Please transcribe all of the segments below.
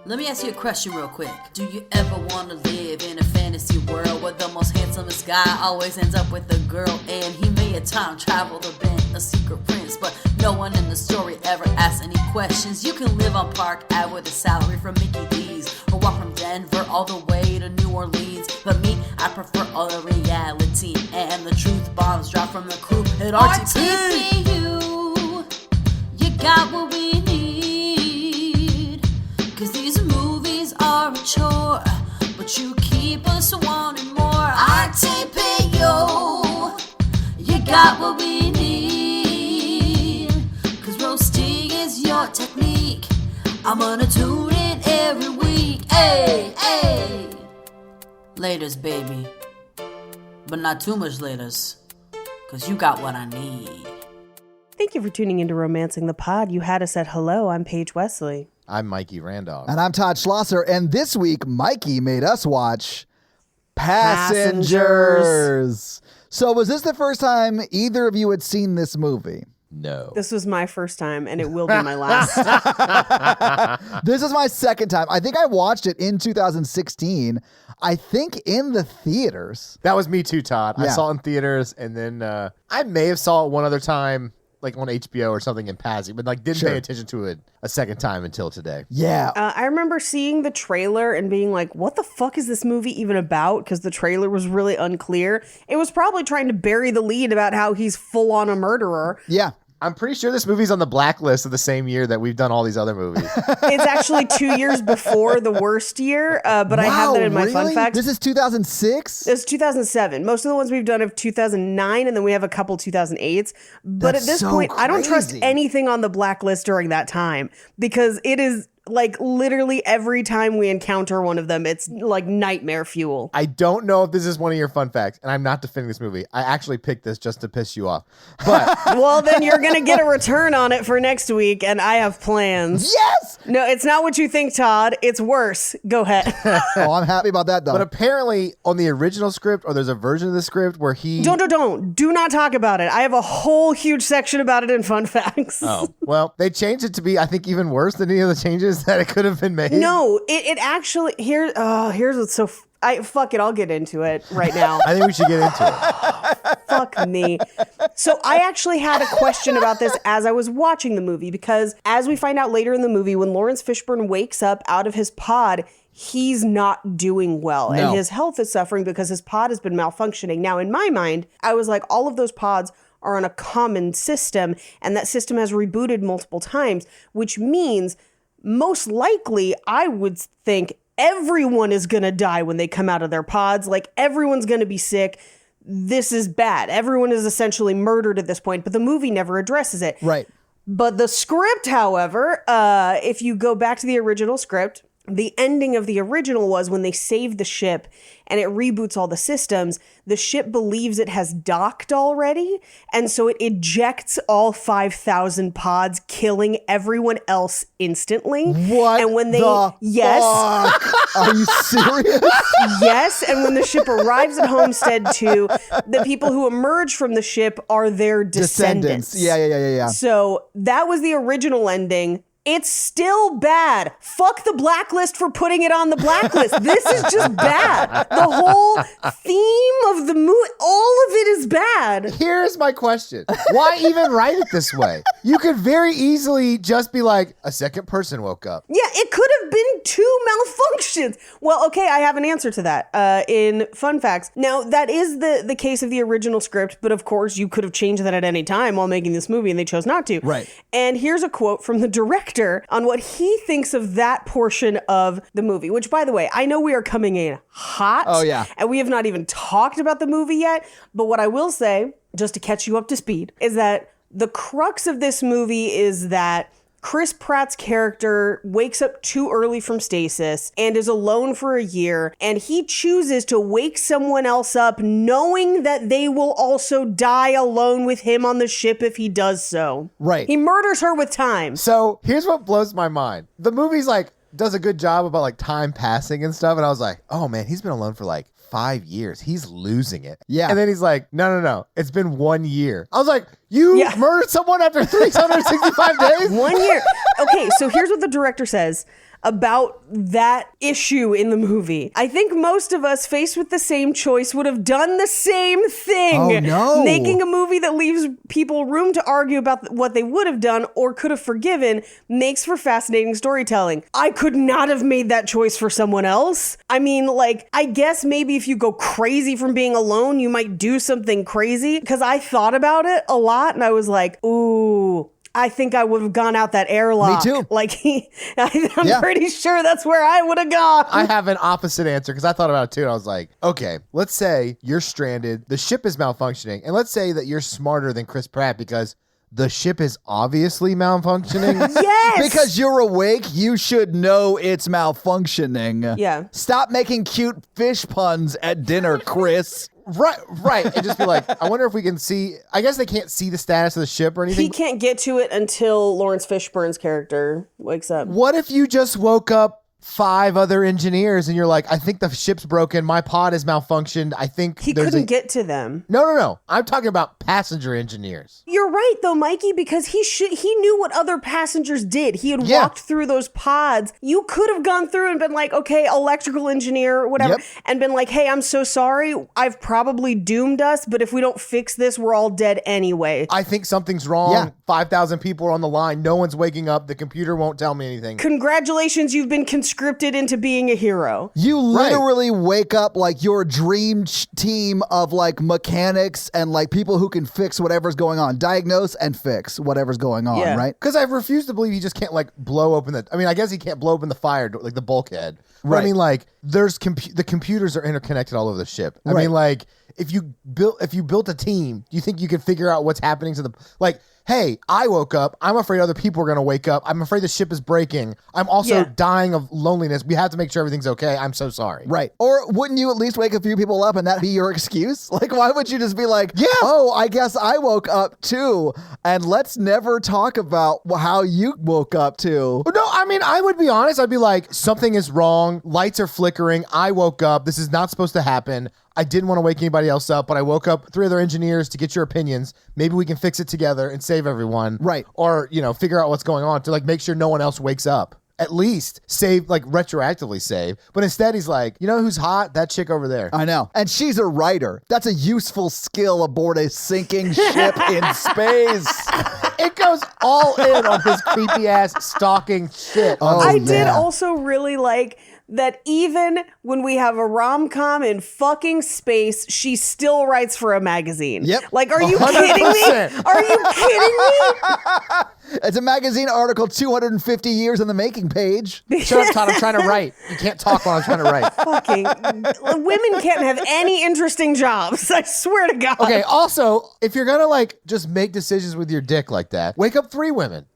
Let me ask you a question real quick. Do you ever want to live in a fantasy world where the most handsomest guy always ends up with a girl and he may have time traveled or been a secret prince, but no one in the story ever asks any questions? You can live on Park Ave with a salary from Mickey D's or walk from Denver all the way to New Orleans. But me, I prefer all the reality and the truth bombs drop from the crew at RTP. You got what we need, 'cause these movies are a chore, but you keep us wanting more. RTP, you got what we need, 'cause roasting is your technique. I'm gonna tune in every week. Hey, hey. Laters, baby, but not too much laters, 'cause you got what I need. Thank you for tuning into Romancing the Pod. You had us at hello. I'm Paige Wesley. I'm Mikey Randolph. And I'm Todd Schlosser. And this week, Mikey made us watch Passengers. So was this the first time either of you had seen this movie? No. This was my first time, and it will be my last. This is my second time. I think I watched it in 2016. I think in the theaters. That was me too, Todd. Yeah. I saw it in theaters, and then I may have saw it one other time, like on HBO or something in passing, but like didn't pay attention to it a second time until today. Yeah. I remember seeing the trailer and being like, what the fuck is this movie even about? Because the trailer was really unclear. It was probably trying to bury the lead about how he's full on a murderer. Yeah. I'm pretty sure this movie's on the blacklist of the same year that we've done all these other movies. It's actually 2 years before the worst year, but I have that in my fun facts. This is 2006? It's 2007. Most of the ones we've done have 2009, and then we have a couple 2008s. But That's at this so point, I don't trust crazy. anything on the blacklist during that time, because it is like literally every time we encounter one of them, it's like nightmare fuel. I don't know if this is one of your fun facts, and I'm not defending this movie. I actually picked this just to piss you off. But Well, then you're going to get a return on it for next week, and I have plans. Yes! No, it's not what you think, Todd. It's worse. Go ahead. Oh, I'm happy about that, though. but apparently on the original script, or there's a version of the script where he... Don't. Do not talk about it. I have a whole huge section about it in fun facts. Oh, well, they changed it to be, I think, even worse than any of the changes that it could have been made. No, it actually here's what's so fuck it, I'll get into it right now. I think we should get into it. Fuck me. So I actually had a question about this as I was watching the movie, because as we find out later in the movie, when Lawrence Fishburne wakes up out of his pod, he's not doing well, No. and his health is suffering because his pod has been malfunctioning. Now, in my mind, I was like, all of those pods are on a common system, and that system has rebooted multiple times, which means most likely I would think everyone is going to die when they come out of their pods. Like, everyone's going to be sick. This is bad. Everyone is essentially murdered at this point, but the movie never addresses it. Right. But the script, however, if you go back to the original script, the ending of the original was when they save the ship and it reboots all the systems, the ship believes it has docked already, and so it ejects all 5,000 pods, killing everyone else instantly. What And when they the yes, fuck? Are you serious? yes, and when the ship arrives at Homestead 2, the people who emerge from the ship are their descendants. Yeah. So that was the original ending. It's still bad. Fuck the blacklist for putting it on the blacklist. This is just bad. The whole theme of the movie, all of it is bad. Here's my question. Why even write it this way? You could very easily just be like, a second person woke up. Yeah, it could have been 2 malfunctions. Well, okay, I have an answer to that in Fun Facts. Now, that is the case of the original script, but of course, you could have changed that at any time while making this movie, and they chose not to. Right. And here's a quote from the director on what he thinks of that portion of the movie, which, by the way, I know we are coming in hot. Oh, yeah. And we have not even talked about the movie yet. But what I will say, just to catch you up to speed, is that the crux of this movie is that Chris Pratt's character wakes up too early from stasis and is alone for a year, and he chooses to wake someone else up knowing that they will also die alone with him on the ship if he does so. Right. He murders her with time. So here's what blows my mind. The movie's like, does a good job about like time passing and stuff. And I was like, oh man, he's been alone for like 5 years. He's losing it. Yeah. And then he's like, no. It's been 1 year. I was like, you Yeah. murdered someone after 365 days? 1 year. Okay, so here's what the director says. about that issue in the movie. I think most of us faced with the same choice would have done the same thing. Oh, no. Making a movie that leaves people room to argue about what they would have done or could have forgiven makes for fascinating storytelling. I could not have made that choice for someone else. I mean, like, I guess maybe if you go crazy from being alone, you might do something crazy. Because I thought about it a lot and I was like, ooh, I think I would have gone out that airlock. Me too. Like, I'm pretty sure that's where I would have gone. I have an opposite answer because I thought about it too. And I was like, okay, let's say you're stranded, the ship is malfunctioning, and let's say that you're smarter than Chris Pratt because the ship is obviously malfunctioning. Yes! Because you're awake, you should know it's malfunctioning. Yeah. Stop making cute fish puns at dinner, Chris. Right. And just be like, I wonder if we can see, I guess they can't see the status of the ship or anything. He can't get to it until Lawrence Fishburne's character wakes up. What if you just woke up 5 other engineers and you're like, I think the ship's broken, my pod is malfunctioned, I think He couldn't get to them. No. I'm talking about passenger engineers. You're right, though, Mikey, because he knew what other passengers did. He had walked through those pods. You could have gone through and been like, okay, electrical engineer, whatever, and been like, hey, I'm so sorry. I've probably doomed us, but if we don't fix this, we're all dead anyway. I think something's wrong. Yeah. 5,000 people are on the line. No one's waking up. The computer won't tell me anything. Congratulations, you've been conscripted into being a hero. You literally wake up like your dream team of like mechanics and like people who can fix whatever's going on, diagnose and fix whatever's going on, right? Because I refuse to believe he just can't like blow open the. I mean, I guess he can't blow open the fire door, like the bulkhead. But Right. I mean, like there's the computers are interconnected all over the ship. I mean, like if you built a team, do you think you could figure out what's happening to the like? Hey, I woke up. I'm afraid other people are going to wake up. I'm afraid the ship is breaking. I'm also dying of loneliness. We have to make sure everything's okay. I'm so sorry. Right. Or wouldn't you at least wake a few people up and that be your excuse? Like, why would you just be like, oh, I guess I woke up too. And let's never talk about how you woke up too. No, I mean, I would be honest. I'd be like, something is wrong. Lights are flickering. I woke up. This is not supposed to happen. I didn't want to wake anybody else up, but I woke up 3 other engineers to get your opinions. Maybe we can fix it together and save everyone. Right. Or, figure out what's going on to like make sure no one else wakes up. At least save, like retroactively save. But instead he's like, you know who's hot? That chick over there. I know. And she's a writer. That's a useful skill aboard a sinking ship in space. It goes all in on his creepy ass stalking shit. I did also really like that even when we have a rom-com in fucking space, she still writes for a magazine. Yep. Like, are you kidding me? Are you kidding me? It's a magazine article 250 years in the making, Paige. Shut up, Todd. I'm trying to write. You can't talk while I'm trying to write. Fucking women can't have any interesting jobs. I swear to God. Okay, also, if you're going to like just make decisions with your dick like that, wake up 3 women.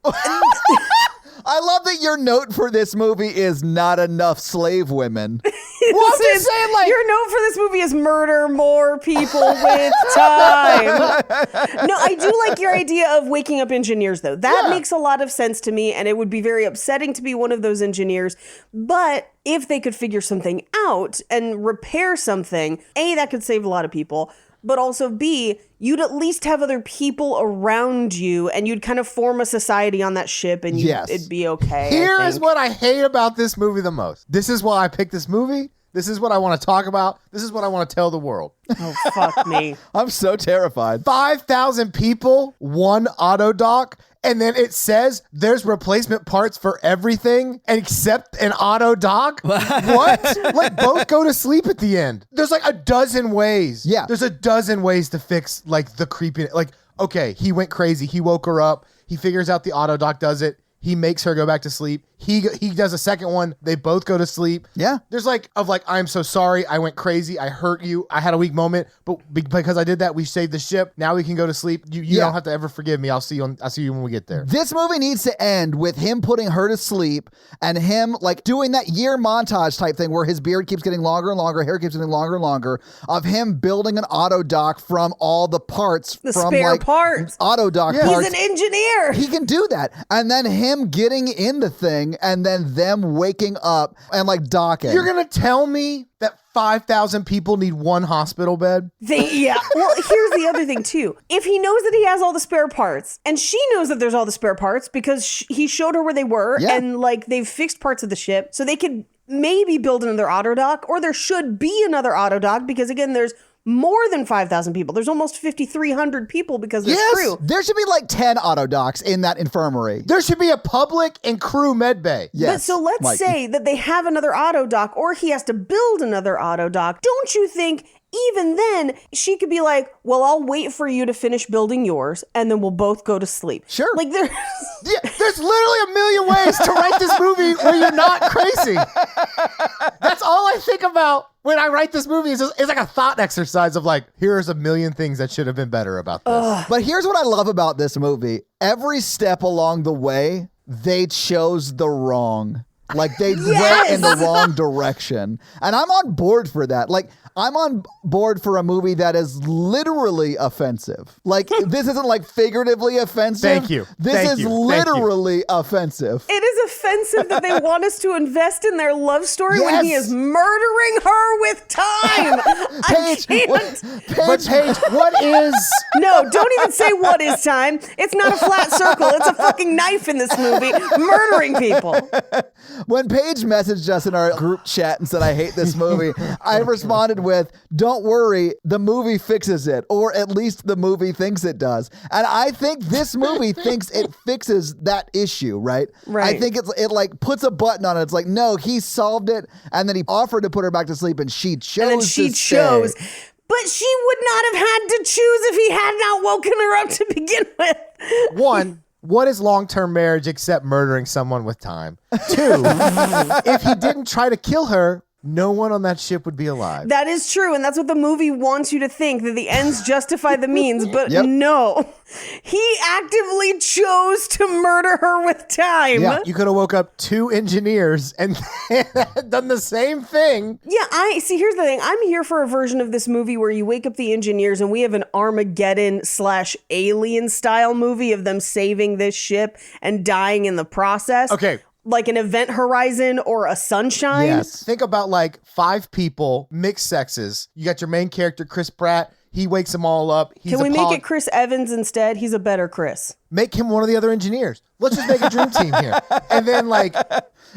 I love that your note for this movie is not enough slave women. Well, I'm just saying, like, your note for this movie is murder more people with time. No, I do like your idea of waking up engineers, though. That makes a lot of sense to me, and it would be very upsetting to be one of those engineers. But if they could figure something out and repair something, A, that could save a lot of people. But also, B, you'd at least have other people around you and you'd kind of form a society on that ship and it'd be okay. Here is what I hate about this movie the most. This is why I picked this movie. This is what I want to talk about. This is what I want to tell the world. Oh, fuck me. I'm so terrified. 5,000 people, 1 auto dock, and then it says there's replacement parts for everything except an auto dock? What? Like, both go to sleep at the end. There's like a dozen ways. Yeah. There's a dozen ways to fix like the creepiness. Like, okay, he went crazy. He woke her up. He figures out the auto dock does it. He makes her go back to sleep. He does a second one. They both go to sleep. Yeah. There's I'm so sorry. I went crazy. I hurt you. I had a weak moment, but because I did that, we saved the ship. Now we can go to sleep. You don't have to ever forgive me. I'll see you when we get there. This movie needs to end with him putting her to sleep and him like doing that year montage type thing where his beard keeps getting longer and longer, hair keeps getting longer and longer, of him building an auto dock from all the parts The from spare like parts. auto dock He's parts. an engineer. He can do that. And then him getting in the thing sleeping and then them waking up and like docking. You're going to tell me that 5,000 people need one hospital bed? Yeah. Well, here's the other thing too. If he knows that he has all the spare parts, and she knows that there's all the spare parts because he showed her where they were, and like they've fixed parts of the ship, so they could maybe build another autodock, or there should be another autodock because again, there's more than 5,000 people. There's almost 5,300 people because there's crew. There should be like 10 autodocks in that infirmary. There should be a public and crew med bay. Yes. But so let's say that they have another autodock or he has to build another autodock. Don't you think even then she could be like, well, I'll wait for you to finish building yours and then we'll both go to sleep. Sure. Like there's There's literally a million ways to write this movie where you're not crazy. That's all I think about when I write this movie. It's like a thought exercise of like, here's a million things that should have been better about this. But here's what I love about this movie. Every step along the way, they chose the wrong. Like they went in the wrong direction. And I'm on board for that. Like I'm on board for a movie that is literally offensive. Like this isn't like figuratively offensive. Thank you. This is literally offensive. It is offensive that they want us to invest in their love story when he is murdering her with time. Paige, But Paige, what is... No, don't even say what is time. It's not a flat circle. It's a fucking knife in this movie, murdering people. When Paige messaged us in our group chat and said, I hate this movie, I responded with, don't worry, the movie fixes it, or at least the movie thinks it does. And I think this movie thinks it fixes that issue, right? Right. I think it like puts a button on it. It's like, no, he solved it, and then he offered to put her back to sleep, and she chose And then she chose. But she would not have had to choose if he had not woken her up to begin with. One, what is long-term marriage except murdering someone with time? Two, if he didn't try to kill her, no one on that ship would be alive. That is true, and that's what the movie wants you to think, that the ends justify the means, but no. He actively chose to murder her with time. Yeah, you could have woke up 2 engineers and done the same thing. Yeah, here's the thing. I'm here for a version of this movie where you wake up the engineers and we have an Armageddon/Alien style movie of them saving this ship and dying in the process. Okay. Like an Event Horizon or a Sunshine. Yes. Think about like 5 people, mixed sexes. You got your main character, Chris Pratt. He wakes them all up. Can we make it Chris Evans instead? He's a better Chris. Make him one of the other engineers. Let's just make a dream team here. And then like...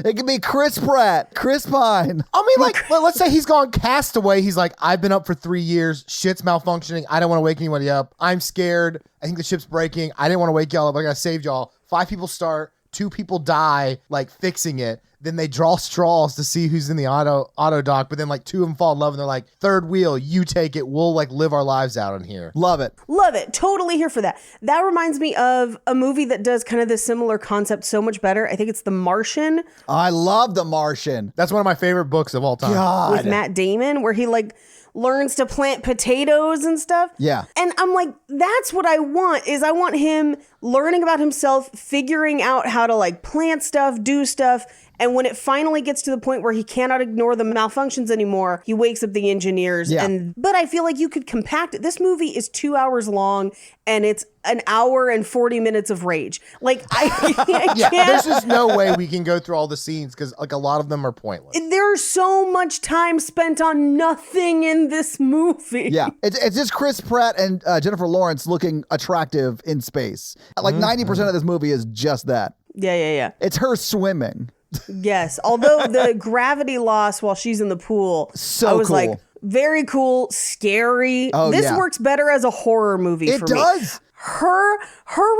It could be Chris Pratt, Chris Pine. I mean, like, let's say he's gone castaway. He's like, I've been up for 3 years. Shit's malfunctioning. I don't want to wake anybody up. I'm scared. I think the ship's breaking. I didn't want to wake y'all up. I got to save y'all. 5 people start. 2 people die, like fixing it. Then they draw straws to see who's in the auto dock. But then like 2 of them fall in love and they're like, third wheel, you take it. We'll like live our lives out in here. Love it. Love it. Totally here for that. That reminds me of a movie that does kind of this similar concept so much better. I think it's The Martian. I love The Martian. That's one of my favorite books of all time. God. With Matt Damon, where he like learns to plant potatoes and stuff. Yeah. And I'm like, that's what I want, is I want him learning about himself, figuring out how to like plant stuff, do stuff. And when it finally gets to the point where he cannot ignore the malfunctions anymore, he wakes up the engineers. Yeah. But I feel like you could compact it. This movie is 2 hours long and it's an hour and 40 minutes of rage. Like I can't. Yeah, there's just no way we can go through all the scenes because like a lot of them are pointless. There's so much time spent on nothing in this movie. Yeah, it's just Chris Pratt and Jennifer Lawrence looking attractive in space. Like 90% of this movie is just that. Yeah. It's her swimming. Yes. Although the gravity loss while she's in the pool, So I was cool. like, very cool, scary. Oh, this yeah. works better as a horror movie It for me. does. Her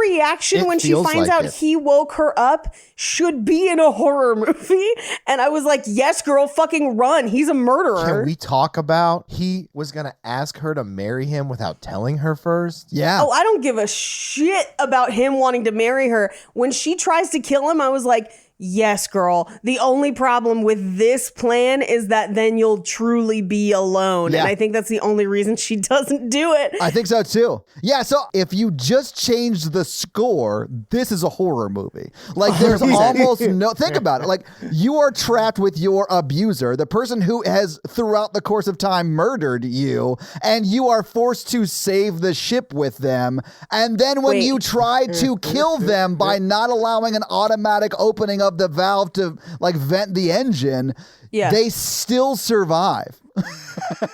reaction It when she feels finds like out it. he woke her up should be in a horror movie. And I was like, yes, girl, fucking run. He's a murderer. Can we talk about he was going to ask her to marry him without telling her first? Yeah. Oh, I don't give a shit about him wanting to marry her. When she tries to kill him, I was like, yes, girl. The only problem with this plan is that then you'll truly be alone. Yeah. And I think that's the only reason she doesn't do it. I think so too. Yeah, so if you just changed the score, this is a horror movie. Like there's almost no, think about it. Like you are trapped with your abuser, the person who has throughout the course of time murdered you, and you are forced to save the ship with them. And then when Wait. you try to kill them by not allowing an automatic opening of of the valve to like vent the engine, they still survive.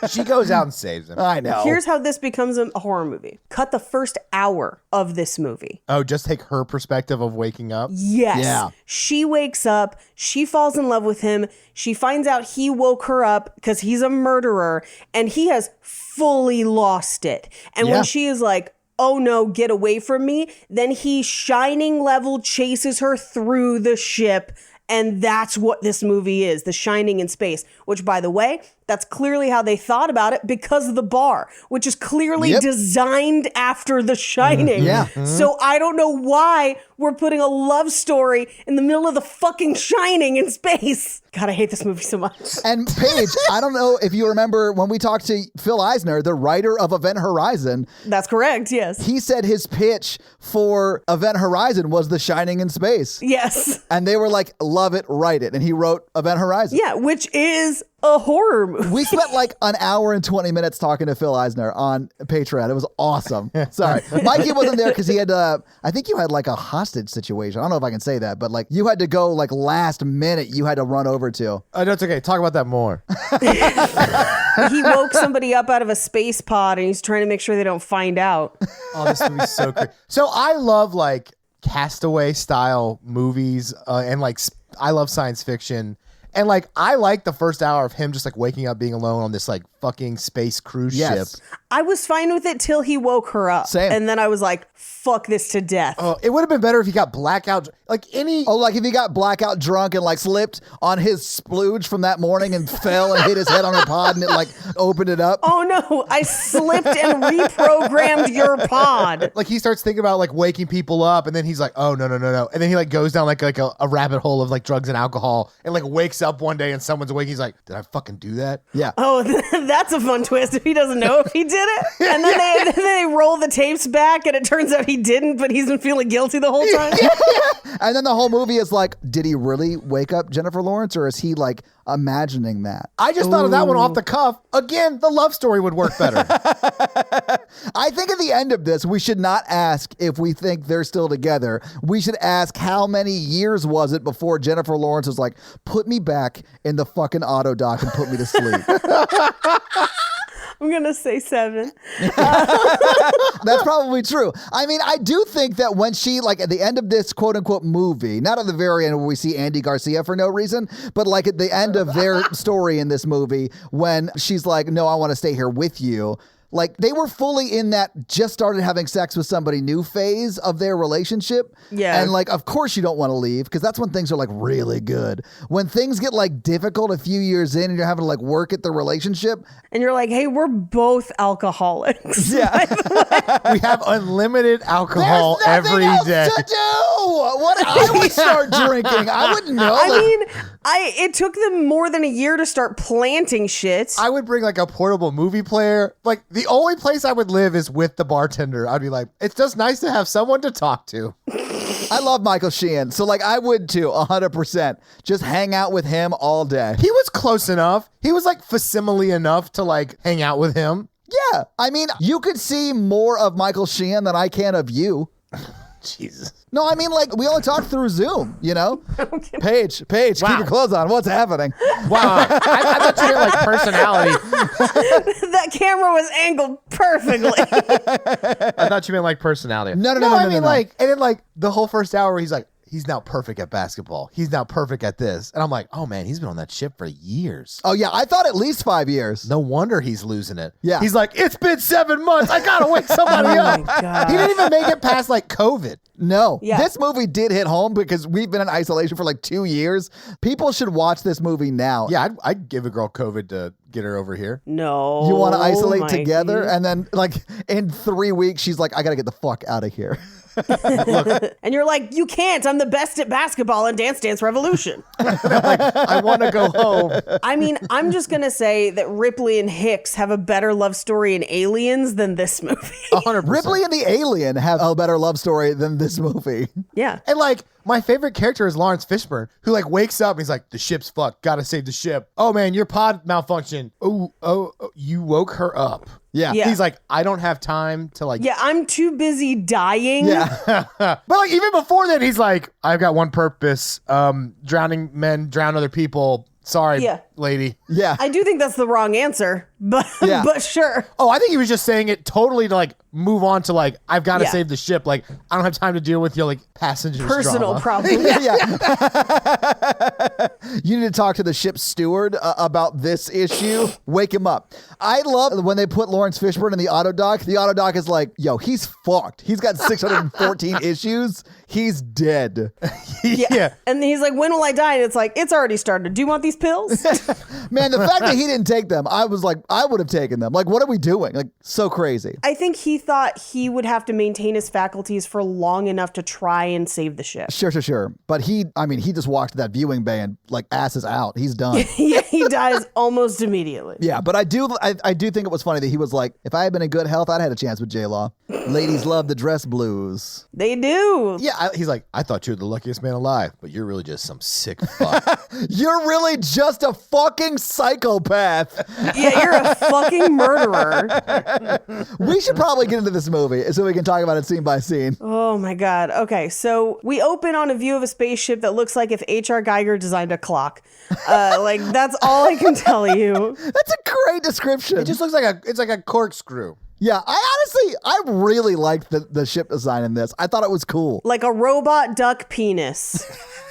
She goes out and saves him. I know. Here's how this becomes a horror movie. Cut the first hour of this movie. Oh, just take her perspective of waking up? Yes. Yeah. She wakes up. She falls in love with him. She finds out he woke her up because he's a murderer and he has fully lost it. And when she is like, oh no, get away from me, then he shining level chases her through the ship. And that's what this movie is, The Shining in space, which, by the way, that's clearly how they thought about it because of the bar, which is clearly designed after The Shining. So I don't know why we're putting a love story in the middle of the fucking Shining in space. God, I hate this movie so much. And Paige, I don't know if you remember when we talked to Phil Eisner, the writer of Event Horizon. That's correct, yes. He said his pitch for Event Horizon was The Shining in space. Yes. And they were like, love it, write it. And he wrote Event Horizon. Yeah, which is a horror movie. We spent like an hour and 20 minutes talking to Phil Eisner on Patreon. It was awesome. Sorry. Mikey wasn't there because he had, I think you had like a hostage situation. I don't know if I can say that, but like you had to go like last minute, you had to run over to. Oh, no, it's okay. Talk about that more. He woke somebody up out of a space pod and he's trying to make sure they don't find out. Oh, this movie's so crazy. So I love like Castaway style movies and like I love science fiction. And like I like the first hour of him just like waking up being alone on this like fucking space cruise ship. I was fine with it till he woke her up. Same. And then I was like, fuck this to death. Oh, it would have been better if he got blackout like any like if he got blackout drunk and like slipped on his splooge from that morning and fell and hit his head on a pod and it like opened it up. Oh no, I slipped and reprogrammed your pod. Like he starts thinking about like waking people up and then he's like, oh no. And then he like goes down like a rabbit hole of like drugs and alcohol and like wakes up one day and someone's awake. He's like, did I fucking do that? Yeah. Oh, that's a fun twist if he doesn't know if he did it. And then they roll the tapes back and it turns out he didn't, but he's been feeling guilty the whole time. And then the whole movie is like, did he really wake up Jennifer Lawrence or is he like imagining that? I just thought of that one off the cuff. Again, the love story would work better. I think at the end of this, we should not ask if we think they're still together. We should ask how many years was it before Jennifer Lawrence was like, put me back in the fucking auto dock and put me to sleep. I'm going to say 7. That's probably true. I mean, I do think that when she, like at the end of this quote unquote movie, not at the very end where we see Andy Garcia for no reason, but like at the end of their story in this movie, when she's like, no, I want to stay here with you. Like they were fully in that just started having sex with somebody new phase of their relationship. Yeah. And like, of course you don't want to leave because that's when things are like really good. When things get like difficult a few years in and you're having to like work at the relationship. And you're like, hey, we're both alcoholics. Yeah. We have unlimited alcohol There's nothing every else day. to do. What I would start drinking. I wouldn't know. I mean, it took them more than a year to start planting shit. I would bring like a portable movie player. Like the only place I would live is with the bartender. I'd be like, it's just nice to have someone to talk to. I love Michael Sheehan. So like I would too, 100%. Just hang out with him all day. He was close enough. He was like facsimile enough to like hang out with him. Yeah. I mean, you could see more of Michael Sheehan than I can of you. Jesus. No, I mean, like, we only talk through Zoom, you know? Paige, keep your clothes on. What's happening? Wow. I thought you meant like personality. That camera was angled perfectly. I thought you meant like personality. No. I mean, like, and then like the whole first hour, he's like, he's now perfect at basketball. He's now perfect at this. And I'm like, oh man, he's been on that ship for years. Oh, yeah. I thought at least 5 years. No wonder he's losing it. Yeah. He's like, it's been 7 months. I gotta wake somebody up. God. He didn't even make it past like COVID. No. Yeah. This movie did hit home because we've been in isolation for like 2 years. People should watch this movie now. Yeah, I'd give a girl COVID to get her over here. No. You want to isolate Mikey. together? And then, like, in 3 weeks, she's like, I got to get the fuck out of here. And you're like, you can't. I'm the best at basketball and Dance Dance Revolution. I want to go home. I mean, I'm just going to say that Ripley and Hicks have a better love story in Aliens than this movie. 100%. Ripley and the Alien have a better love story than this movie. Yeah. And like, my favorite character is Lawrence Fishburne, who like wakes up and he's like, the ship's fucked. Gotta save the ship. Oh man, your pod malfunctioned. Oh, you woke her up. Yeah. Yeah. He's like, I don't have time to like. Yeah, I'm too busy dying. Yeah. But like even before that, he's like, I've got one purpose. Drowning men drown other people. Sorry, Yeah. lady. Yeah. I do think that's the wrong answer, but Yeah. but sure. Oh, I think he was just saying it totally to like move on to like, I've got to Yeah. save the ship. Like, I don't have time to deal with your like passengers. Personal drama. problem. Yeah. You need to talk to the ship's steward about this issue. Wake him up. I love when they put Lawrence Fishburne in the auto dock. The auto dock is like, yo, he's fucked. He's got 614 issues. He's dead. Yeah. And he's like, when will I die? And it's like, it's already started. Do you want these pills? Man, the fact that he didn't take them, I was like, I would have taken them. Like, what are we doing? Like, so crazy. I think he thought he would have to maintain his faculties for long enough to try and save the ship. Sure. But he just walked to that viewing bay and like asses out. He's done. Yeah, he dies almost immediately. Yeah, but I do think it was funny that he was like, if I had been in good health, I'd had a chance with J-Law. Ladies love the dress blues. They do. Yeah, he's like, I thought you were the luckiest man alive, but you're really just some sick fuck. You're really just a fucking psychopath. Yeah, you're a fucking murderer. We should probably get into this movie so we can talk about it scene by scene. Oh my God. Okay, so we open on a view of a spaceship that looks like if H.R. Geiger designed a clock. Like, that's all I can tell you. That's a great description. It just looks like it's like a corkscrew. Yeah, I really liked the ship design in this. I thought it was cool. Like a robot duck penis.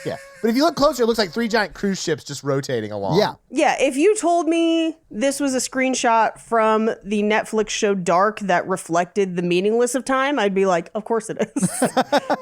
Yeah. But if you look closer, it looks like 3 giant cruise ships just rotating along. Yeah. Yeah, if you told me this was a screenshot from the Netflix show Dark that reflected the meaningless of time, I'd be like, of course it is.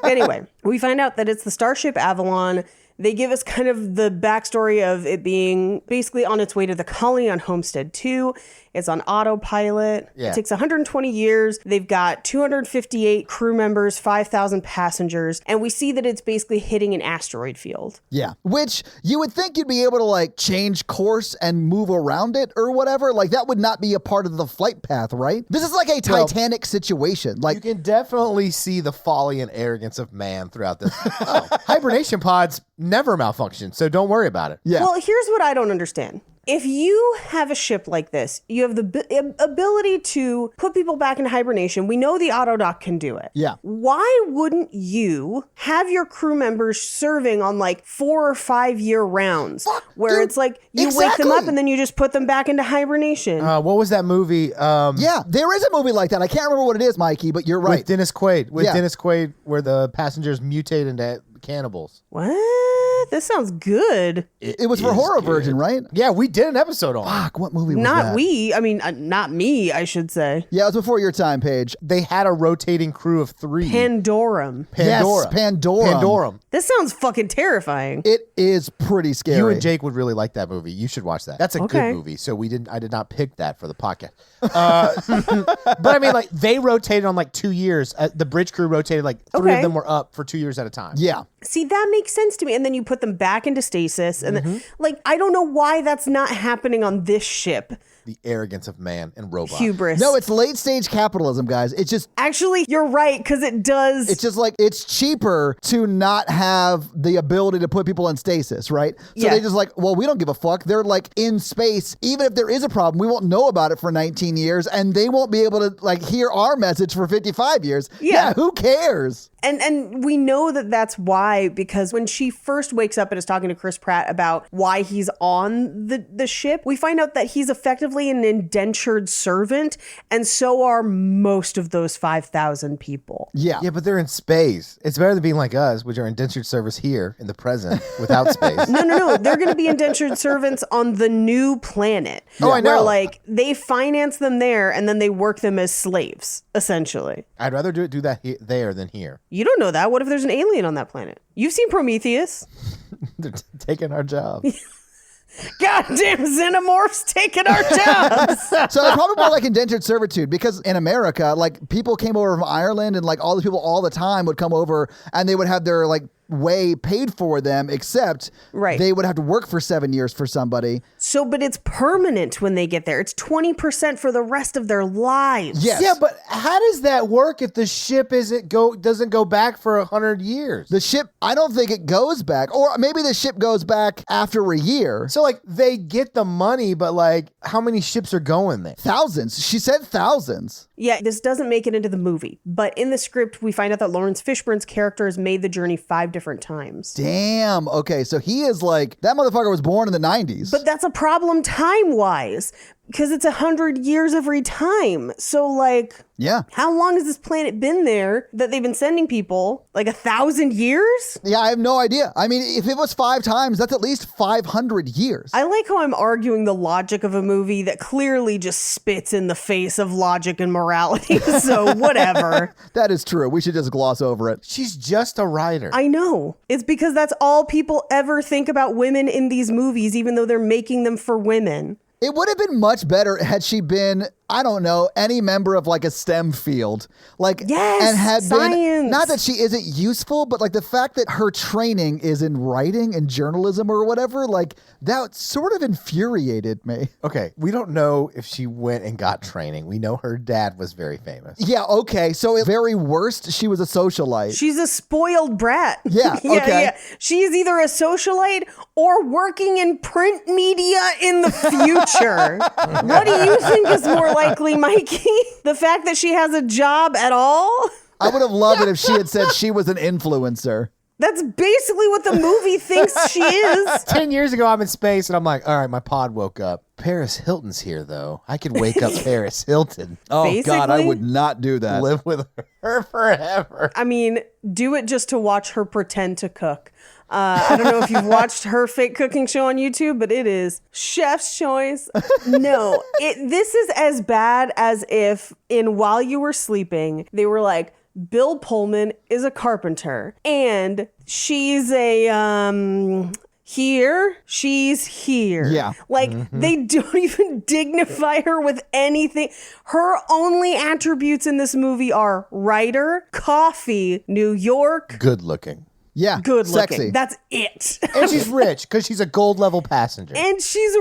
Anyway, we find out that it's the Starship Avalon. They give us kind of the backstory of it being basically on its way to the colony on Homestead 2. It's on autopilot. Yeah. It takes 120 years. They've got 258 crew members, 5,000 passengers, and we see that it's basically hitting an asteroid field. Yeah. Which you would think you'd be able to like change course and move around it or whatever. Like that would not be a part of the flight path, right? This is like a Titanic situation. Like You can definitely see the folly and arrogance of man throughout this. Hibernation pods never malfunction, so don't worry about it. yeah. Well, here's what I don't understand. If you have a ship like this, you have the ability to put people back into hibernation. We know the autodock can do it. Yeah. Why wouldn't you have your crew members serving on like 4 or 5 year rounds where dude, it's like you wake them up exactly. and then you just put them back into hibernation? What was that movie? Yeah, there is a movie like that. I can't remember what it is, Mikey, but you're right. With Dennis Quaid. Yeah. Dennis Quaid, where the passengers mutate into cannibals. What? This sounds good. It was for is Horror good. Virgin, right? Yeah, we did an episode on it. Fuck, what movie was Not that? we. I mean, not me, I should say. Yeah, it was before your time, Paige. They had a rotating crew of 3. Pandorum. Pandora. Yes, Pandorum. Pandorum. This sounds fucking terrifying. It is pretty scary. You and Jake would really like that movie. You should watch that. That's a Okay. good movie. So I did not pick that for the podcast. But I mean, like they rotated on like 2 years. The bridge crew rotated like 3 Okay. of them were up for 2 years at a time. Yeah. See, that makes sense to me. And then you put them back into stasis. And then, like, I don't know why that's not happening on this ship. The arrogance of man and robots. Hubris. No, it's late stage capitalism, guys. It's just Actually, you're right, because it does. It's just like it's cheaper to not have the ability to put people in stasis, right? So Yeah. they just like, well, we don't give a fuck. They're like in space. Even if there is a problem, we won't know about it for 19 years and they won't be able to like hear our message for 55 years. Yeah. Who cares? And we know that that's why, because when she first wakes up and is talking to Chris Pratt about why he's on the ship, we find out that he's effectively an indentured servant, and so are most of those 5,000 people. Yeah. Yeah, but they're in space. It's better than being like us, which are indentured servers here in the present without space. No. They're going to be indentured servants on the new planet. Oh, I know. Where, like, they finance them there and then they work them as slaves, essentially. I'd rather do that there than here. You don't know that. What if there's an alien on that planet? You've seen Prometheus. They're taking our job. Goddamn xenomorphs taking our jobs. So it's probably more like indentured servitude because in America, like people came over from Ireland and like all the people all the time would come over and they would have their like way paid for them, except they would have to work for 7 years for somebody. So, but it's permanent when they get there. It's 20% for the rest of their lives. Yes. Yeah, but how does that work if the ship doesn't go back for 100 years? The ship, I don't think it goes back. Or maybe the ship goes back after a year. So, like, they get the money, but, like, how many ships are going there? Thousands. She said thousands. Yeah, this doesn't make it into the movie. But in the script, we find out that Lawrence Fishburne's character has made the journey 5 different times. Damn. Okay, so he is like, that motherfucker was born in the 90s. But that's a problem time-wise, because it's 100 years every time. So, like, yeah. How long has this planet been there that they've been sending people? Like 1,000 years? Yeah, I have no idea. I mean, if it was 5 times, that's at least 500 years. I like how I'm arguing the logic of a movie that clearly just spits in the face of logic and morality. So, whatever. That is true. We should just gloss over it. She's just a writer. I know. It's because that's all people ever think about women in these movies, even though they're making them for women. It would have been much better had she been, I don't know, any member of like a STEM field. Like, yes, and had science. Been, not that she isn't useful, but like the fact that her training is in writing and journalism or whatever, like that sort of infuriated me. Okay, we don't know if she went and got training. We know her dad was very famous. Yeah, okay. So at very worst, she was a socialite. She's a spoiled brat. Yeah, okay. Yeah. She's either a socialite or working in print media in the future. What do you think is more likely, Mikey? The fact that she has a job at all? I would have loved it if she had said she was an influencer. That's basically what the movie thinks she is. 10 years ago, I'm in space, and I'm like, all right, my pod woke up. Paris Hilton's here, though. I could wake up Paris Hilton. Oh, Basically, God, I would not do that. Live with her forever. I mean, do it just to watch her pretend to cook. I don't know if you've watched her fake cooking show on YouTube, but it is chef's choice. No, this is as bad as if in While You Were Sleeping, they were like, Bill Pullman is a carpenter and she's she's here. Yeah. Like, they don't even dignify her with anything. Her only attributes in this movie are writer, coffee, New York. Good looking. Yeah. Good sexy. looking. That's it. And she's rich because she's a gold level passenger. And she's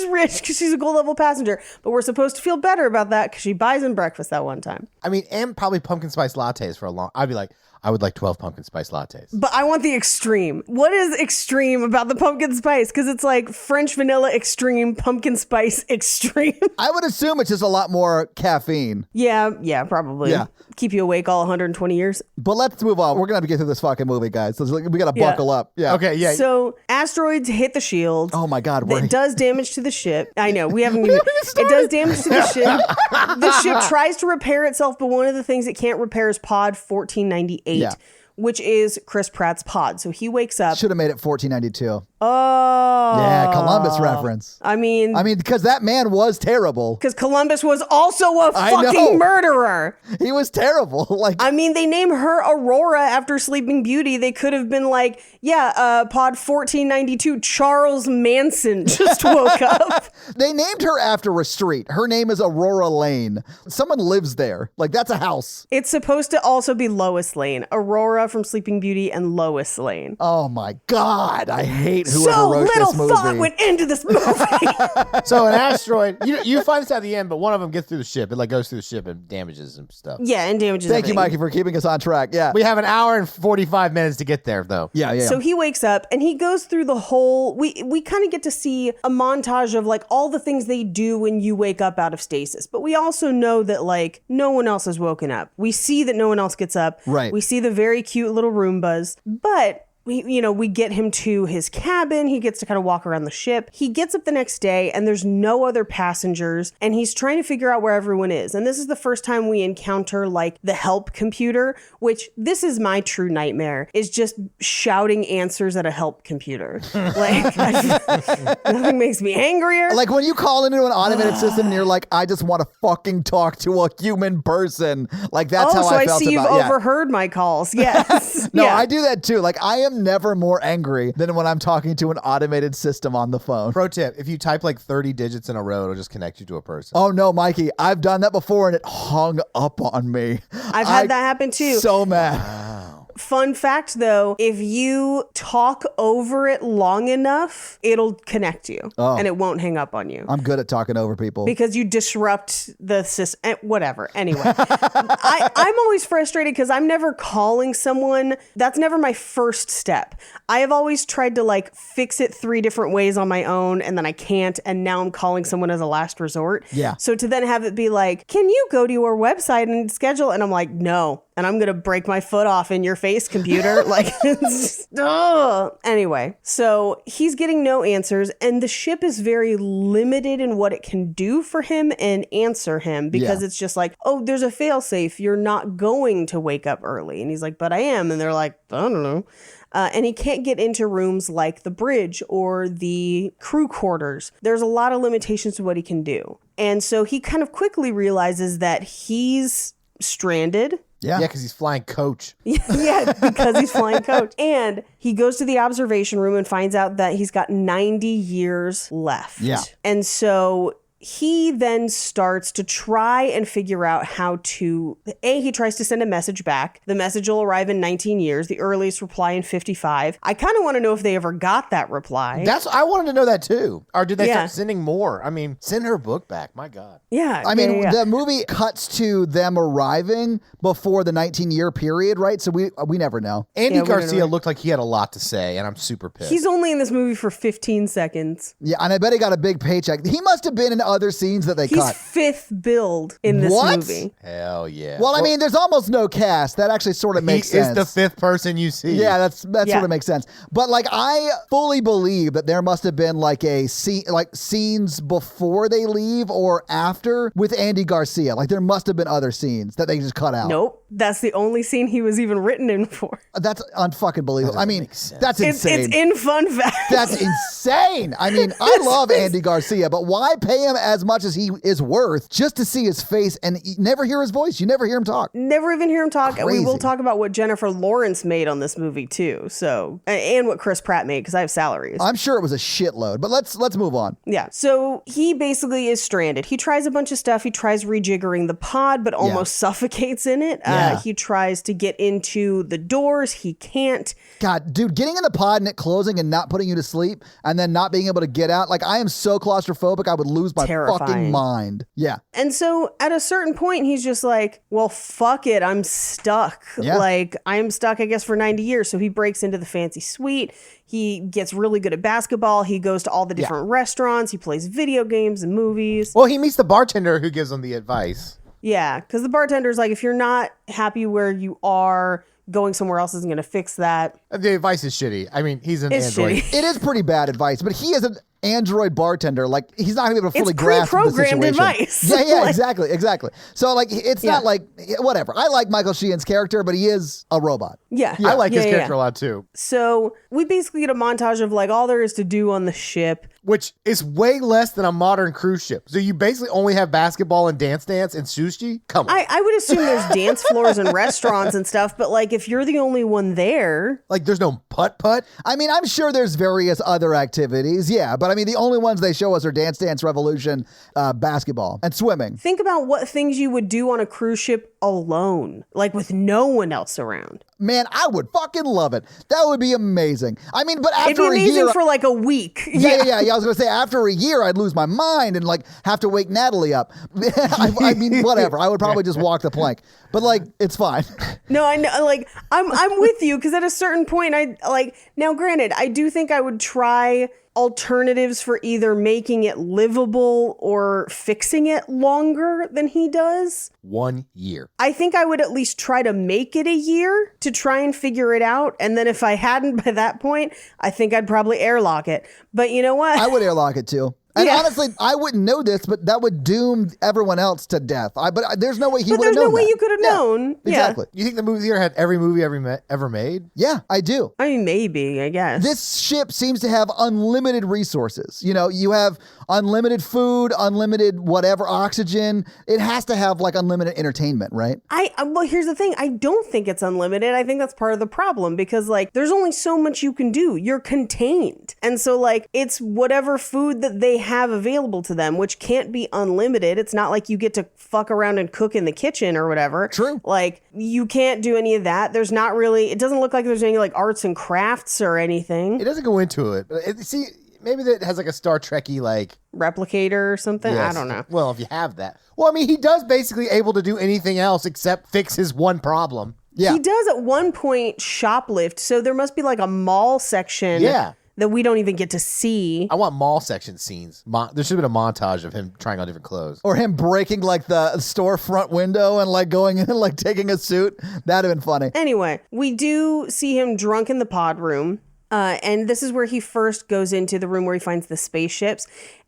rich because she's a gold level passenger. But we're supposed to feel better about that because she buys him breakfast that one time. I mean, and probably pumpkin spice lattes for a long. I'd be like, I would like 12 pumpkin spice lattes. But I want the extreme. What is extreme about the pumpkin spice? Because it's like French vanilla extreme, pumpkin spice extreme. I would assume it's just a lot more caffeine. Yeah, probably. Yeah. Keep you awake all 120 years. But let's move on. We're going to have to get through this fucking movie, guys. So we got to buckle up. Yeah. Okay, yeah. So asteroids hit the shield. Oh my God. It does damage to the ship. I know, we haven't even. It does damage to the ship. The ship tries to repair itself, but one of the things it can't repair is Pod 1498. Yeah. Which is Chris Pratt's pod. So he wakes up. Should have made it 1492. Oh. Yeah, Columbus reference. I mean, because that man was terrible. because Columbus was also a I know. fucking murderer. He was terrible. Like, I mean, they name her Aurora after Sleeping Beauty. They could have been like, Pod 1492, Charles Manson just woke up. they named her after a street. Her name is Aurora Lane. Someone lives there. Like, that's a house. It's supposed to also be Lois Lane. Aurora from Sleeping Beauty and Lois Lane. Oh my God. I hate whoever So wrote little this movie. thought went into this movie. So an asteroid, you find this at the end, but one of them gets through the ship. It like goes through the ship and damages some stuff. Yeah, and damages Thank you, everything. Mikey, for keeping us on track. Yeah. We have an hour and 45 minutes to get there, though. Yeah. So he wakes up and he goes through the whole, we kind of get to see a montage of like all the things they do when you wake up out of stasis. But we also know that like no one else has woken up. We see that no one else gets up. Right. We see the very cute little Roombas, but we get him to his cabin. He gets to kind of walk around the ship. He gets up the next day and there's no other passengers and he's trying to figure out where everyone is. And this is the first time we encounter like the help computer, which this is my true nightmare, is just shouting answers at a help computer. Like, nothing makes me angrier. Like when you call into an automated system and you're like, I just want to fucking talk to a human person. Like that's how so I I felt see you've about overheard my calls. Yes. No, Yeah. I do that too. Like I am never more angry than when I'm talking to an automated system on the phone. Pro tip, if you type like 30 digits in a row, it'll just connect you to a person. Oh no, Mikey, I've done that before and it hung up on me. I've had that happen too. So mad. Fun fact though, if you talk over it long enough, it'll connect you and it won't hang up on you. I'm good at talking over people. Because you disrupt the system. Whatever. Anyway, I'm always frustrated because I'm never calling someone. That's never my first step. I have always tried to like fix it 3 different ways on my own and then I can't. And now I'm calling someone as a last resort. Yeah. So to then have it be like, can you go to your website and schedule? And I'm like, no. And I'm going to break my foot off in your face, computer. Like, anyway, so he's getting no answers and the ship is very limited in what it can do for him and answer him because it's just like, oh, there's a failsafe. You're not going to wake up early. And he's like, but I am. And they're like, I don't know. And he can't get into rooms like the bridge or the crew quarters. There's a lot of limitations to what he can do. And so he kind of quickly realizes that he's stranded. Yeah, because he's flying coach. Yeah, because he's flying coach. And he goes to the observation room and finds out that he's got 90 years left. Yeah. And so he then starts to try and figure out how to, he tries to send a message back. The message will arrive in 19 years, the earliest reply in 55. I kind of want to know if they ever got that reply. I wanted to know that too. Or did they start sending more? I mean, send her book back. My God. Yeah. I mean, the movie cuts to them arriving before the 19-year period, right? So we never know. Andy Garcia looked like he had a lot to say, and I'm super pissed. He's only in this movie for 15 seconds. Yeah, and I bet he got a big paycheck. He must have been in other scenes that they cut. He's 5th billed in this movie. Hell yeah. Well, I mean, there's almost no cast. That actually sort of makes sense. He is the 5th person you see. Yeah, that sort of makes sense. But like, I fully believe that there must have been like a scene, like scenes before they leave or after with Andy Garcia. Like, there must have been other scenes that they just cut out. Nope. That's the only scene he was even written in for. That's unfucking believable. I mean, that's insane. It's in Fun Fact. That's insane. I mean, I love Andy Garcia, but why pay him as much as he is worth just to see his face and never hear his voice? You never hear him talk. Never even hear him talk. Crazy. And we will talk about what Jennifer Lawrence made on this movie too. So, and what Chris Pratt made, because I have salaries. I'm sure it was a shitload, but let's move on. Yeah. So he basically is stranded. He tries a bunch of stuff. He tries rejiggering the pod, but almost suffocates in it. He tries to get into the doors. He can't. God, dude, getting in the pod and it closing and not putting you to sleep and then not being able to get out. Like, I am so claustrophobic, I would lose my fucking mind. Yeah. And so at a certain point, he's just like, well, fuck it. I'm stuck. Yeah. Like, I'm stuck, I guess, for 90 years. So he breaks into the fancy suite. He gets really good at basketball. He goes to all the different restaurants. He plays video games and movies. Well, he meets the bartender who gives him the advice. Yeah, because the bartender's like, if you're not happy where you are, going somewhere else isn't going to fix that. The advice is shitty. I mean, he's an android. Shitty. It is pretty bad advice, but he is an android bartender. Like, he's not gonna be able to fully grasp the situation. It's pre-programmed advice. Yeah, Like, exactly. So like, it's not like, whatever. I like Michael Sheen's character, but he is a robot. Yeah. I like his character a lot too. So we basically get a montage of like all there is to do on the ship. Which is way less than a modern cruise ship. So you basically only have basketball and dance and sushi? Come on. I would assume there's dance floors and restaurants and stuff, but like if you're the only one there. Like there's no putt-putt? I mean, I'm sure there's various other activities, yeah. But I mean, the only ones they show us are Dance Revolution, basketball, and swimming. Think about what things you would do on a cruise ship alone, like with no one else around. Man, I would fucking love it. That would be amazing. I mean, but after It'd be amazing a year, for like a week. Yeah. I was gonna say after a year, I'd lose my mind and like have to wake Natalie up. I mean, whatever. I would probably just walk the plank. But like, it's fine. No, I know. Like, I'm with you because at a certain point, I like. Now, granted, I do think I would try alternatives for either making it livable or fixing it longer than he does. 1 year. I think I would at least try to make it a year to try and figure it out. And then if I hadn't by that point, I think I'd probably airlock it. But you know what? I would airlock it too. And honestly, I wouldn't know this, but that would doom everyone else to death. But there's no way he would have known. There's no way that. you could have known. Exactly. You think the movie theater had every movie ever made? Yeah, I do. I mean, maybe, I guess. This ship seems to have unlimited resources. You know, you have unlimited food, unlimited whatever, oxygen. It has to have like unlimited entertainment, right? Well, here's the thing. I don't think it's unlimited. I think that's part of the problem because like there's only so much you can do. You're contained. And so like it's whatever food that they have available to them, which can't be unlimited. It's not like you get to fuck around and cook in the kitchen or whatever. True. Like you can't do any of that. There's not really, it doesn't look like there's any like arts and crafts or anything. It doesn't go into it. But see, maybe that has like a Star Trek-y like replicator or something. Yes. I don't know. Well, if you have that. Well, I mean, he does basically able to do anything else except fix his one problem. Yeah. He does at one point shoplift. So there must be like a mall section. Yeah. That we don't even get to see. I want mall section scenes. There should have been a montage of him trying on different clothes. Or him breaking like the storefront window and like going in and like taking a suit. That'd have been funny. Anyway, we do see him drunk in the pod room. And this is where he first goes into the room where he finds the spaceships.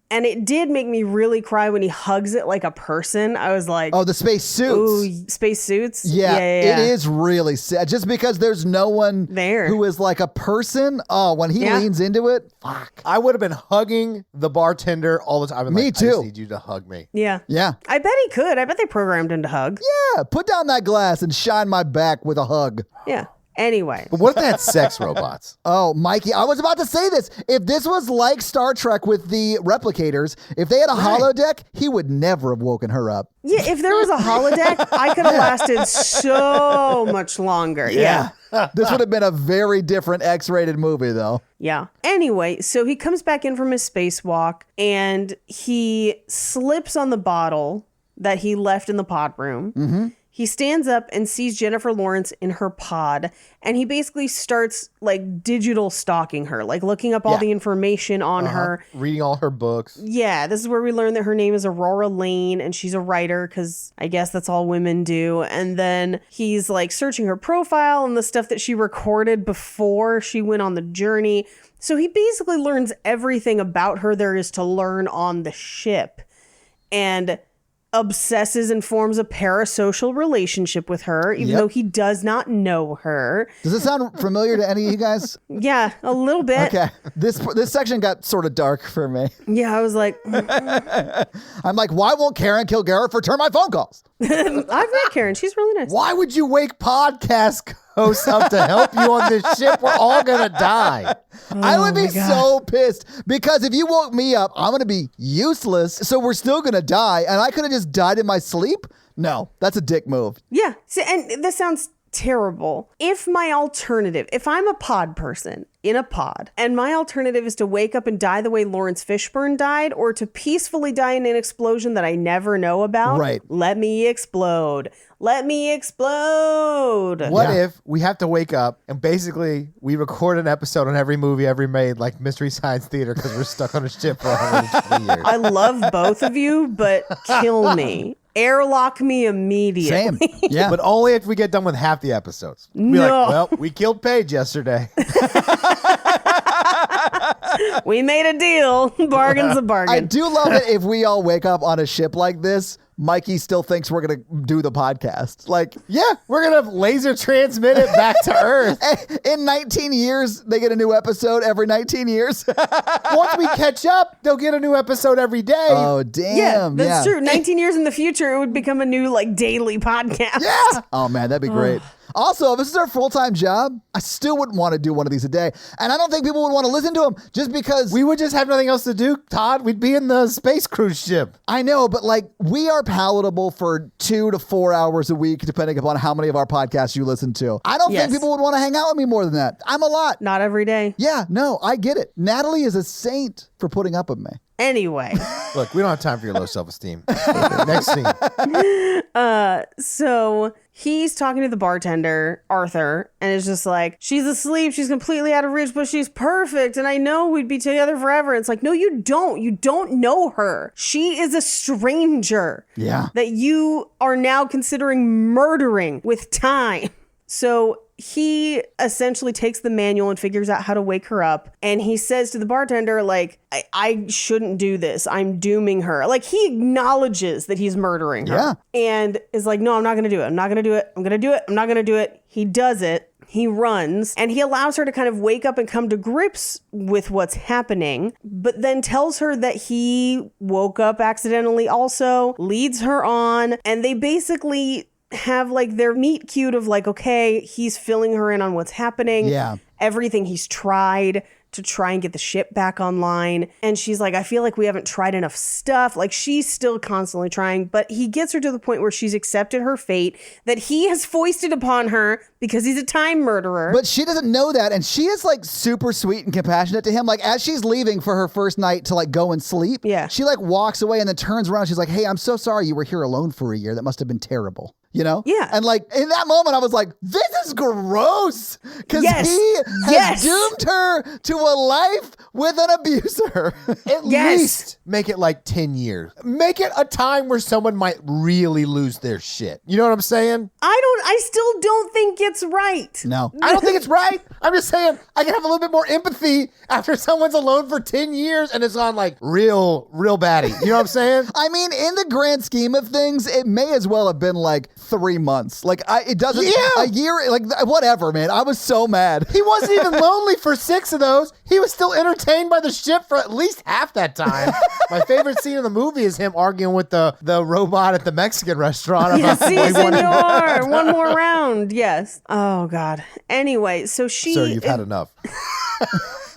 And it did make me really cry when he hugs it like a person. I was like, oh, the space suits. Ooh, space suits? Yeah, it is really sad. Just because there's no one there who is like a person. Oh, when he leans into it, fuck. I would have been hugging the bartender all the time. Me too. I just need you to hug me. Yeah. Yeah. I bet he could. I bet they programmed him to hug. Yeah, put down that glass and shine my back with a hug. Yeah. Anyway. But what if they had sex robots? Oh, Mikey, I was about to say this. If this was like Star Trek with the replicators, if they had a holodeck, he would never have woken her up. Yeah, if there was a holodeck, I could have lasted so much longer. Yeah. This would have been a very different X-rated movie, though. Yeah. Anyway, so he comes back in from his spacewalk and he slips on the bottle that he left in the pod room. Mm-hmm. He stands up and sees Jennifer Lawrence in her pod, and he basically starts like digital stalking her, like looking up all the information on her. Reading all her books. Yeah, this is where we learn that her name is Aurora Lane, and she's a writer, because I guess that's all women do. And then he's like searching her profile and the stuff that she recorded before she went on the journey. So he basically learns everything about her there is to learn on the ship. And obsesses and forms a parasocial relationship with her, even though he does not know her. Does it sound familiar to any of you guys? Yeah, a little bit. Okay. This section got sort of dark for me. Yeah, I was like... I'm like, why won't Karen Kilgariff return my phone calls? I've met Karen. She's really nice. Why would you wake podcast hosts up to help you on this ship? We're all going to die. I would be so pissed because if you woke me up, I'm going to be useless. So we're still going to die. And I could have just died in my sleep. No, that's a dick move. Yeah. See, and this sounds terrible. If I'm a pod person in a pod, and my alternative is to wake up and die the way Lawrence Fishburne died, or to peacefully die in an explosion that I never know about, right? Let me explode. Let me explode. What if we have to wake up and basically we record an episode on every movie ever made, like Mystery Science Theater, because we're stuck on a ship for 120 years? I love both of you, but kill me. Airlock me immediately. Same. Yeah. But only if we get done with half the episodes. Be like, well, we killed Paige yesterday. We made a deal. Bargain's a bargain. I do love it if we all wake up on a ship like this, Mikey still thinks we're going to do the podcast. Like, yeah, we're going to laser transmit it back to Earth. In 19 years, they get a new episode every 19 years. Once we catch up, they'll get a new episode every day. Oh, damn. Yeah, that's true. 19 years in the future, it would become a new like daily podcast. Yeah. Oh, man, that'd be great. Also, if this is our full-time job, I still wouldn't want to do one of these a day. And I don't think people would want to listen to them just because... We would just have nothing else to do, Todd. We'd be in the space cruise ship. I know, but like we are palatable for 2 to 4 hours a week, depending upon how many of our podcasts you listen to. I don't think people would want to hang out with me more than that. I'm a lot. Not every day. Yeah, no, I get it. Natalie is a saint for putting up with me. Anyway. Look, we don't have time for your low self-esteem. Next scene. So he's talking to the bartender, Arthur, and it's just like, she's asleep, she's completely out of reach, but she's perfect, and I know we'd be together forever. It's like, no, you don't. You don't know her. She is a stranger. Yeah. That you are now considering murdering with time. So he essentially takes the manual and figures out how to wake her up. And he says to the bartender, like, I shouldn't do this. I'm dooming her. Like, he acknowledges that he's murdering her. Yeah. And is like, no, I'm not going to do it. I'm not going to do it. I'm going to do it. I'm not going to do it. He does it. He runs and he allows her to kind of wake up and come to grips with what's happening, but then tells her that he woke up accidentally also, leads her on, and they basically have like their meet cute of like, okay, he's filling her in on what's happening. Yeah. Everything he's tried to try and get the ship back online. And she's like, I feel like we haven't tried enough stuff. Like she's still constantly trying, but he gets her to the point where she's accepted her fate that he has foisted upon her because he's a time murderer. But she doesn't know that. And she is like super sweet and compassionate to him. Like as she's leaving for her first night to like go and sleep, she like walks away and then turns around. She's like, hey, I'm so sorry you were here alone for a year. That must have been terrible. You know? Yeah. And like in that moment, I was like, this is gross. Because he has doomed her to a life with an abuser. At least make it like 10 years. Make it a time where someone might really lose their shit. You know what I'm saying? I still don't think it's right. No. I don't think it's right. I'm just saying I can have a little bit more empathy after someone's alone for 10 years and it's on like real baddie. You know what I'm saying? I mean, in the grand scheme of things, it may as well have been like 3 months. Like it doesn't, a year, like whatever, man. I was so mad. He wasn't even lonely for 6 of those. He was still entertained by the ship for at least half that time. My favorite scene in the movie is him arguing with the robot at the Mexican restaurant. Yes, si, senor. One more round. Yes. Oh, God. Anyway, so Sir, you've had enough.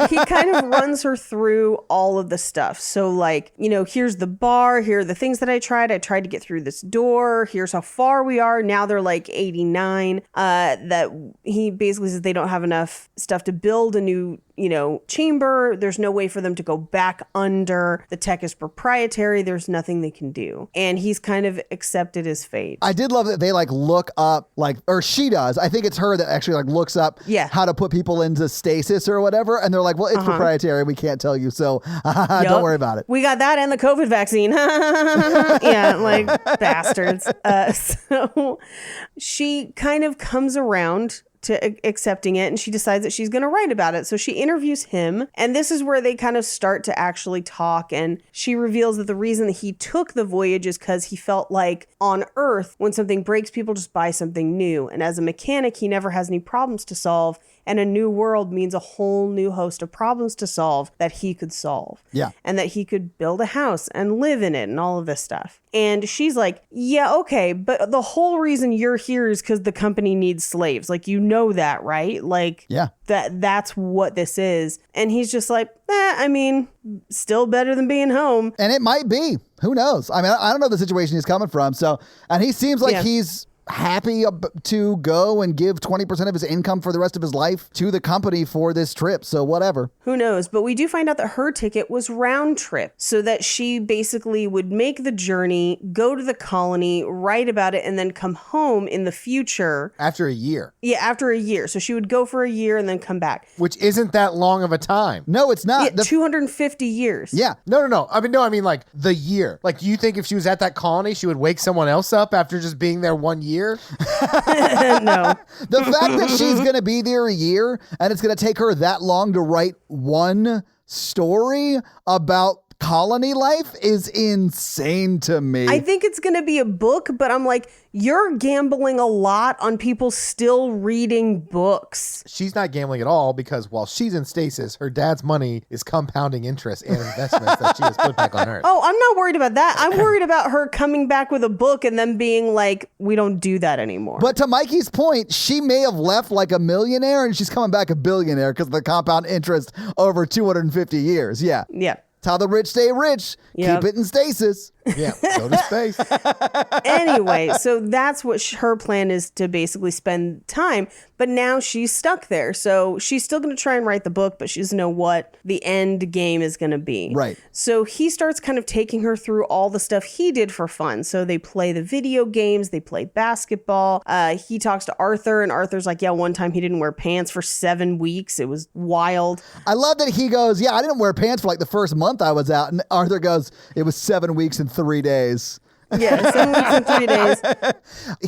He kind of runs her through all of the stuff. So like, you know, here's the bar. Here are the things that I tried. I tried to get through this door. Here's how far we are. Now they're like 89. That he basically says they don't have enough stuff to build a new, you know, chamber. There's no way for them to go back under. The tech is proprietary. There's nothing they can do. And he's kind of accepted his fate. I did love that they like look up like, or she does. I think it's her that actually like looks up how to put people into stasis or whatever. And they're like, well, it's proprietary. We can't tell you. So don't worry about it. We got that and the COVID vaccine. Yeah, like bastards. So she kind of comes around to accepting it, and she decides that she's going to write about it. So she interviews him, and this is where they kind of start to actually talk, and she reveals that the reason that he took the voyage is because he felt like on Earth, when something breaks, people just buy something new. And as a mechanic, he never has any problems to solve. And a new world means a whole new host of problems to solve that he could solve. Yeah. And that he could build a house and live in it and all of this stuff. And she's like, yeah, okay, but the whole reason you're here is because the company needs slaves. Like, you know that, right? Like, that's what this is. And he's just like, I mean, still better than being home. And it might be. Who knows? I mean, I don't know the situation he's coming from. So, and he seems like he's happy to go and give 20% of his income for the rest of his life to the company for this trip. So whatever. Who knows? But we do find out that her ticket was round trip, so that she basically would make the journey, go to the colony, write about it, and then come home in the future. After a year. Yeah, after a year. So she would go for a year and then come back. Which isn't that long of a time. No, it's not. Yeah, 250 years. Yeah. No. I mean like the year. Like, do you think if she was at that colony, she would wake someone else up after just being there 1 year? No. The fact that she's going to be there a year and it's going to take her that long to write one story about colony life is insane to me. I think it's going to be a book, but I'm like, you're gambling a lot on people still reading books. She's not gambling at all, because while she's in stasis, her dad's money is compounding interest and investments that she has put back on Earth. Oh, I'm not worried about that. I'm worried about her coming back with a book and then being like, we don't do that anymore. But to Mikey's point, she may have left like a millionaire and she's coming back a billionaire because of the compound interest over 250 years. Yeah. Yeah. It's how the rich stay rich. Yep. Keep it in stasis. Yeah, go to space. Anyway, so that's what her plan is, to basically spend time. But now she's stuck there. So she's still going to try and write the book, but she doesn't know what the end game is going to be. Right. So he starts kind of taking her through all the stuff he did for fun. So they play the video games. They play basketball. He talks to Arthur, and Arthur's like, yeah, one time he didn't wear pants for 7 weeks. It was wild. I love that he goes, yeah, I didn't wear pants for like the first month I was out. And Arthur goes, it was 7 weeks and 3 days. Yeah, 7 weeks and 3 days.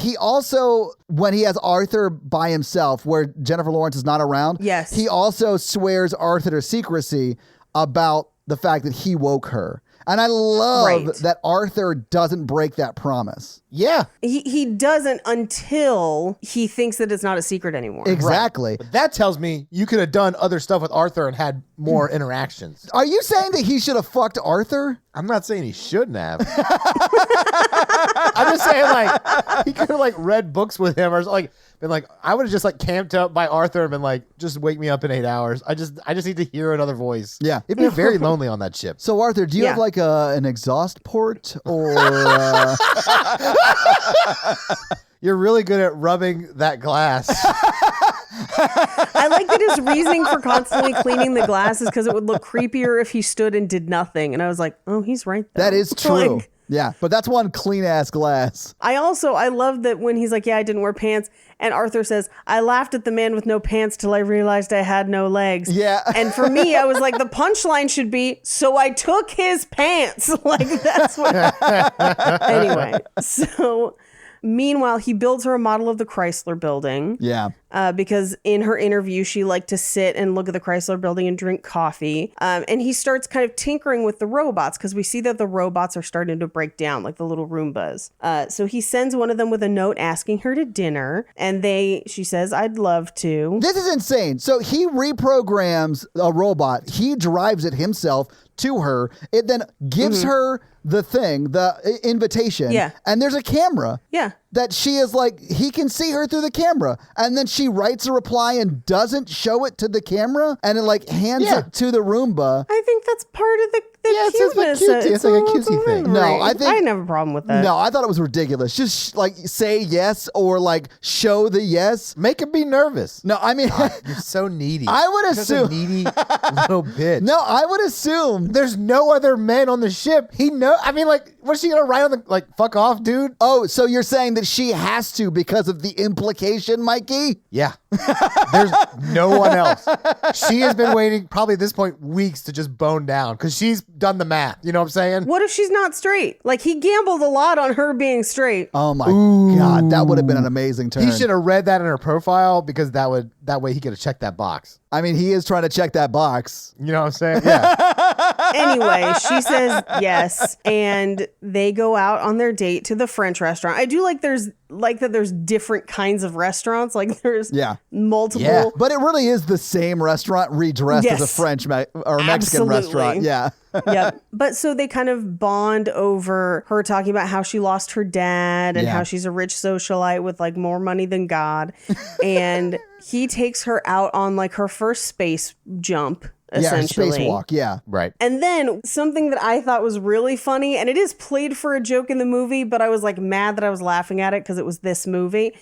He also, when he has Arthur by himself, where Jennifer Lawrence is not around, yes, he also swears Arthur to secrecy about the fact that he woke her. And I love Right. that Arthur doesn't break that promise. Yeah. He doesn't until he thinks that it's not a secret anymore. Exactly. But that tells me you could have done other stuff with Arthur and had more interactions. Are you saying that he should have fucked Arthur? I'm not saying he shouldn't have. I'm just saying, like, he could have, like, read books with him or, like, been like, I would have just, like, camped up by Arthur and been like, just wake me up in 8 hours. I just need to hear another voice. Yeah. It'd be very lonely on that ship. So, Arthur, do you Yeah. have like an exhaust port or... You're really good at rubbing that glass. I like that his reasoning for constantly cleaning the glass is because it would look creepier if he stood and did nothing. And I was like, oh, he's right though. That is true. Like, Yeah, but that's one clean-ass glass. I love that when he's like, yeah, I didn't wear pants. And Arthur says, I laughed at the man with no pants till I realized I had no legs. Yeah. And for me, I was like, the punchline should be, so I took his pants. Like, that's what. Anyway, so meanwhile, he builds her a model of the Chrysler building. Yeah. Because in her interview, she liked to sit and look at the Chrysler building and drink coffee. And he starts kind of tinkering with the robots because we see that the robots are starting to break down, like the little Roombas. So he sends one of them with a note asking her to dinner. And she says, I'd love to. This is insane. So he reprograms a robot. He drives it himself to her. It then gives her the thing, the invitation. Yeah. And there's a camera. Yeah. That she is like, he can see her through the camera. And then she writes a reply and doesn't show it to the camera and it like hands it to the Roomba. I think that's part of the it's just like cuteness. cutesy. It's like a cutesy thing. No, I think- I didn't have a problem with that. No, I thought it was ridiculous. Just like say yes or like show the yes. Make him be nervous. No, I mean, You're so needy. I would You're such a assume. needy little bitch. No, I would assume. There's no other men on the ship. He know. I mean, like, what's she gonna write on the like? Fuck off, dude. Oh, so you're saying that she has to because of the implication, Mikey? Yeah. There's no one else. She has been waiting probably at this point weeks to just bone down because she's done the math. You know what I'm saying? What if she's not straight? Like, he gambled a lot on her being straight. Oh my God, that would have been an amazing turn. He should have read that in her profile because that way he could have checked that box. I mean, he is trying to check that box. You know what I'm saying? Yeah. Anyway, she says yes, and they go out on their date to the French restaurant. I do like that there's different kinds of restaurants. Like there's multiple. Yeah. But it really is the same restaurant redressed as a Yes. French or Mexican Absolutely. restaurant. Yeah. Yep. But so they kind of bond over her talking about how she lost her dad and Yeah. how she's a rich socialite with like more money than God. And he takes her out on like her first space jump, essentially. Yeah, spacewalk. Yeah. Right. And then something that I thought was really funny, and it is played for a joke in the movie, but I was like mad that I was laughing at it because it was this movie,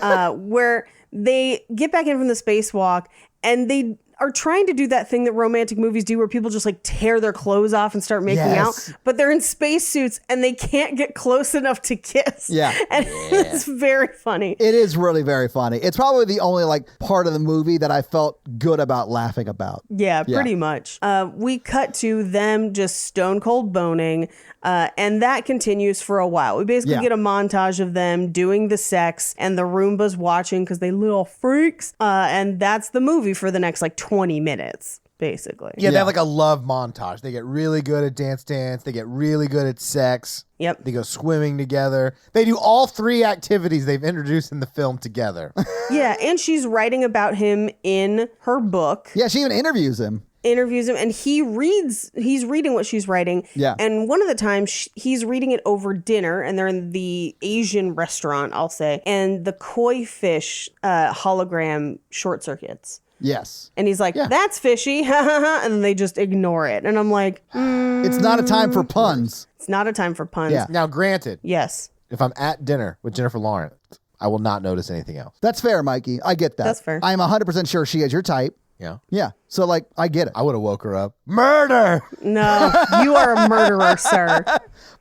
where they get back in from the spacewalk and they are trying to do that thing that romantic movies do where people just like tear their clothes off and start making Yes. out, but they're in spacesuits and they can't get close enough to kiss. Yeah. And it's very funny. It is really very funny. It's probably the only like part of the movie that I felt good about laughing about. Yeah, pretty much. We cut to them just stone cold boning, and that continues for a while. We basically get a montage of them doing the sex and the Roombas watching because they little freaks, and that's the movie for the next like 20 minutes, basically. Yeah, they have like a love montage. They get really good at dance. They get really good at sex. Yep. They go swimming together. They do all three activities they've introduced in the film together. Yeah, and she's writing about him in her book. Yeah, she even interviews him. Interviews him, and he's reading what she's writing. Yeah. And one of the times he's reading it over dinner, and they're in the Asian restaurant, I'll say, and the koi fish hologram short circuits. Yes. And he's like, that's fishy, and then they just ignore it. And I'm like, It's not a time for puns. it's not a time for puns. Yeah. Now, granted, Yes. if I'm at dinner with Jennifer Lawrence, I will not notice anything else. That's fair, Mikey. I get that. That's fair. I'm 100% sure she is your type. Yeah. Yeah. So, like, I get it. I would have woke her up. Murder! No, you are a murderer, sir.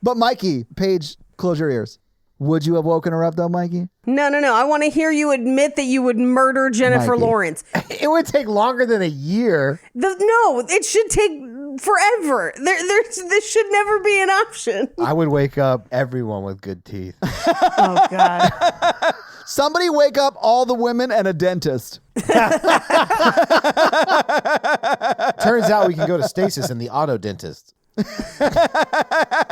But, Mikey, Paige, close your ears. Would you have woken her up, though, Mikey? No. I want to hear you admit that you would murder Jennifer Mikey. Lawrence. It would take longer than a year. No, it should take forever. This should never be an option. I would wake up everyone with good teeth. Oh, God. Somebody wake up all the women and a dentist. Turns out we can go to stasis in the auto dentist.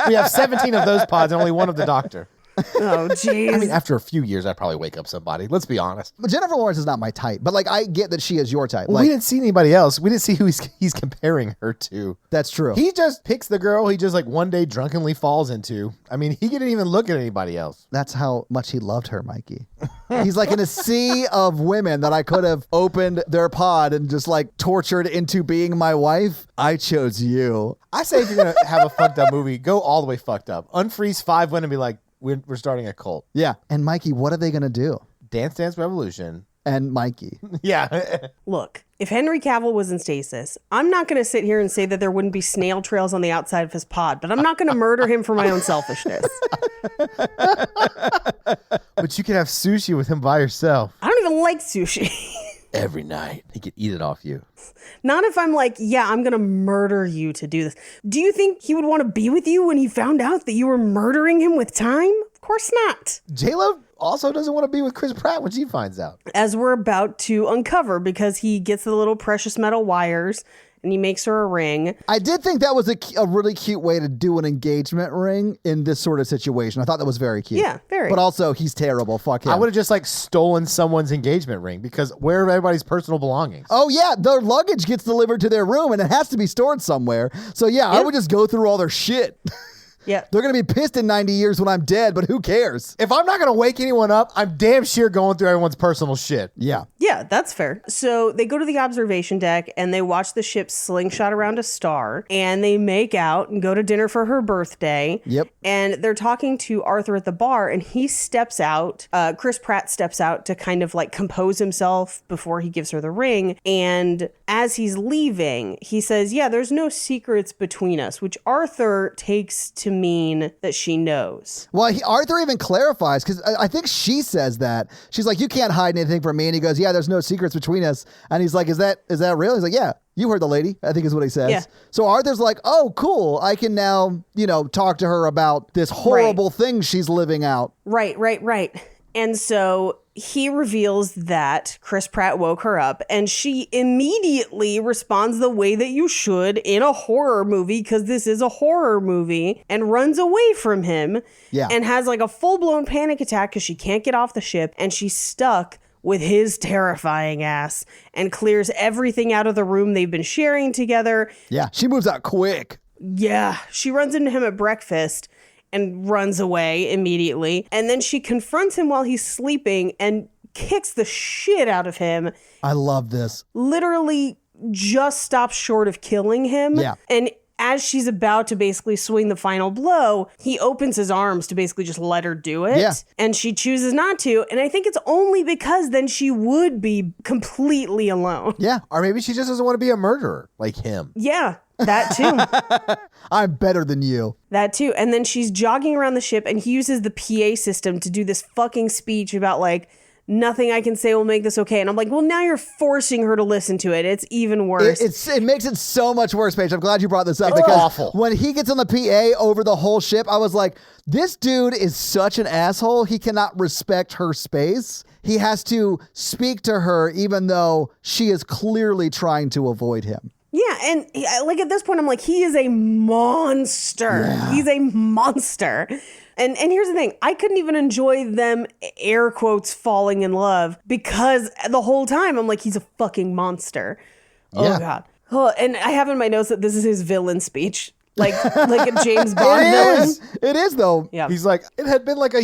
We have 17 of those pods and only one of the doctor. Oh, jeez. I mean, after a few years, I'd probably wake up somebody. Let's be honest. But Jennifer Lawrence is not my type, but like I get that she is your type. Well, Like we didn't see anybody else. We didn't see who he's comparing her to. that's true. He just picks the girl he just like one day drunkenly falls into. I mean, he didn't even look at anybody else. That's how much he loved her, Mikey. He's like in a sea of women that I could have opened their pod and just like tortured into being my wife. I chose you. I say if you're going to have a fucked up movie, go all the way fucked up. Unfreeze 5 women and be like, we're starting a cult. Yeah. And Mikey, what are they going to do? Dance Dance Revolution. And Mikey. Yeah. Look, if Henry Cavill was in stasis, I'm not going to sit here and say that there wouldn't be snail trails on the outside of his pod, but I'm not going to murder him for my own selfishness. But you can have sushi with him by yourself. I don't even like sushi. Every night. He could eat it off you. Not if I'm like, yeah, I'm going to murder you to do this. Do you think he would want to be with you when he found out that you were murdering him with time? Of course not. J-Lo also doesn't want to be with Chris Pratt when she finds out. As we're about to uncover, because he gets the little precious metal wires and he makes her a ring. I did think that was a really cute way to do an engagement ring in this sort of situation. I thought that was very cute. Yeah, very. But also, he's terrible. Fuck him. I would have just like stolen someone's engagement ring because where are everybody's personal belongings? Oh, yeah. Their luggage gets delivered to their room and it has to be stored somewhere. So, yeah, I would just go through all their shit. Yeah. They're going to be pissed in 90 years when I'm dead, but who cares? If I'm not going to wake anyone up, I'm damn sure going through everyone's personal shit. Yeah. Yeah, that's fair. So they go to the observation deck and they watch the ship slingshot around a star and they make out and go to dinner for her birthday. Yep. And they're talking to Arthur at the bar and he steps out. Chris Pratt steps out to kind of like compose himself before he gives her the ring. And as he's leaving, he says, yeah, there's no secrets between us, which Arthur takes to mean that she knows. Well, Arthur even clarifies because I think she says that. She's like, you can't hide anything from me. And he goes, yeah, there's no secrets between us. And he's like, is that real? He's like, yeah, you heard the lady, I think is what he says. Yeah. So Arthur's like, oh, cool. I can now, talk to her about this horrible thing she's living out. Right. And so he reveals that Chris Pratt woke her up and she immediately responds the way that you should in a horror movie, because this is a horror movie, and runs away from him. Yeah. And has like a full-blown panic attack because she can't get off the ship and she's stuck with his terrifying ass and clears everything out of the room they've been sharing together. Yeah, she moves out quick. Yeah, she runs into him at breakfast and runs away immediately. And then she confronts him while he's sleeping and kicks the shit out of him. I love this. Literally just stops short of killing him. Yeah. And as she's about to basically swing the final blow, he opens his arms to basically just let her do it. Yeah. And she chooses not to. And I think it's only because then she would be completely alone. Yeah. Or maybe she just doesn't want to be a murderer like him. Yeah, that too. I'm better than you. That too. And then she's jogging around the ship and he uses the PA system to do this fucking speech about like, nothing I can say will make this okay. And I'm like, well, now you're forcing her to listen to it. It's even worse. It makes it so much worse, Paige. I'm glad you brought this up It's because awful. When he gets on the PA over the whole ship, I was like, this dude is such an asshole. He cannot respect her space. He has to speak to her even though she is clearly trying to avoid him. Yeah, and like at this point, I'm like, he is a monster. Yeah. He's a monster. And here's the thing. I couldn't even enjoy them, air quotes, falling in love because the whole time I'm like, he's a fucking monster. Yeah. Oh, God. Oh, and I have in my notes that this is his villain speech. Like a James Bond villain. It is, though. Yeah. He's like, it had been like a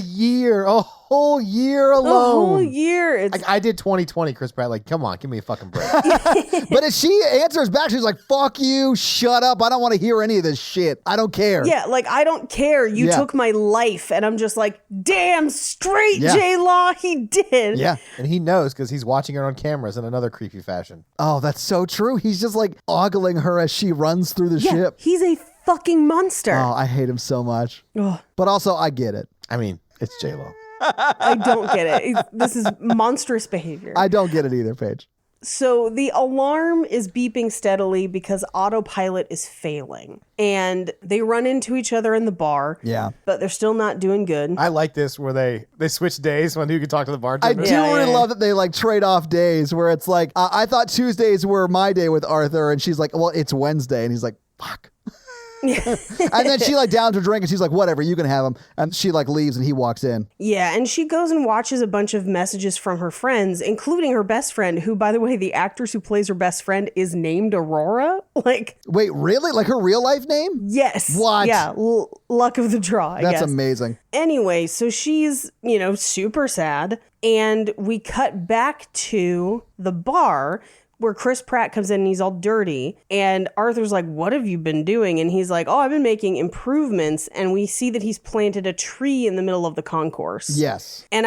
whole year alone. A whole year. Like, I did 2020, Chris Pratt. Like, come on, give me a fucking break. But if she answers back, she's like, fuck you, shut up. I don't want to hear any of this shit. I don't care. Yeah, like, I don't care. You took my life. And I'm just like, damn straight, J-Law, he did. Yeah. And he knows because he's watching her on cameras in another creepy fashion. Oh, that's so true. He's just like ogling her as she runs through the ship. He's a fucking monster. Oh, I hate him so much. Ugh. But also, I get it. I mean, it's J-Lo. I don't get it. This is monstrous behavior. I don't get it either, Paige. So the alarm is beeping steadily because autopilot is failing. And they run into each other in the bar. Yeah. But they're still not doing good. I like this where they switch days when who can talk to the I bartender. do really love that they like trade off days where it's like, I thought Tuesdays were my day with Arthur. And she's like, well, it's Wednesday. And he's like, fuck. And then she like downs her drink and she's like, whatever, you can have them. And she like leaves and he walks in. Yeah, and she goes and watches a bunch of messages from her friends, including her best friend, who, by the way, the actress who plays her best friend is named Aurora. Like, wait, really? Like her real life name? Yes. What? Yeah, luck of the draw, I That's guess. amazing. Anyway, so she's, super sad. And we cut back to the bar where Chris Pratt comes in and he's all dirty. And Arthur's like, what have you been doing? And he's like, oh, I've been making improvements. And we see that he's planted a tree in the middle of the concourse. Yes. And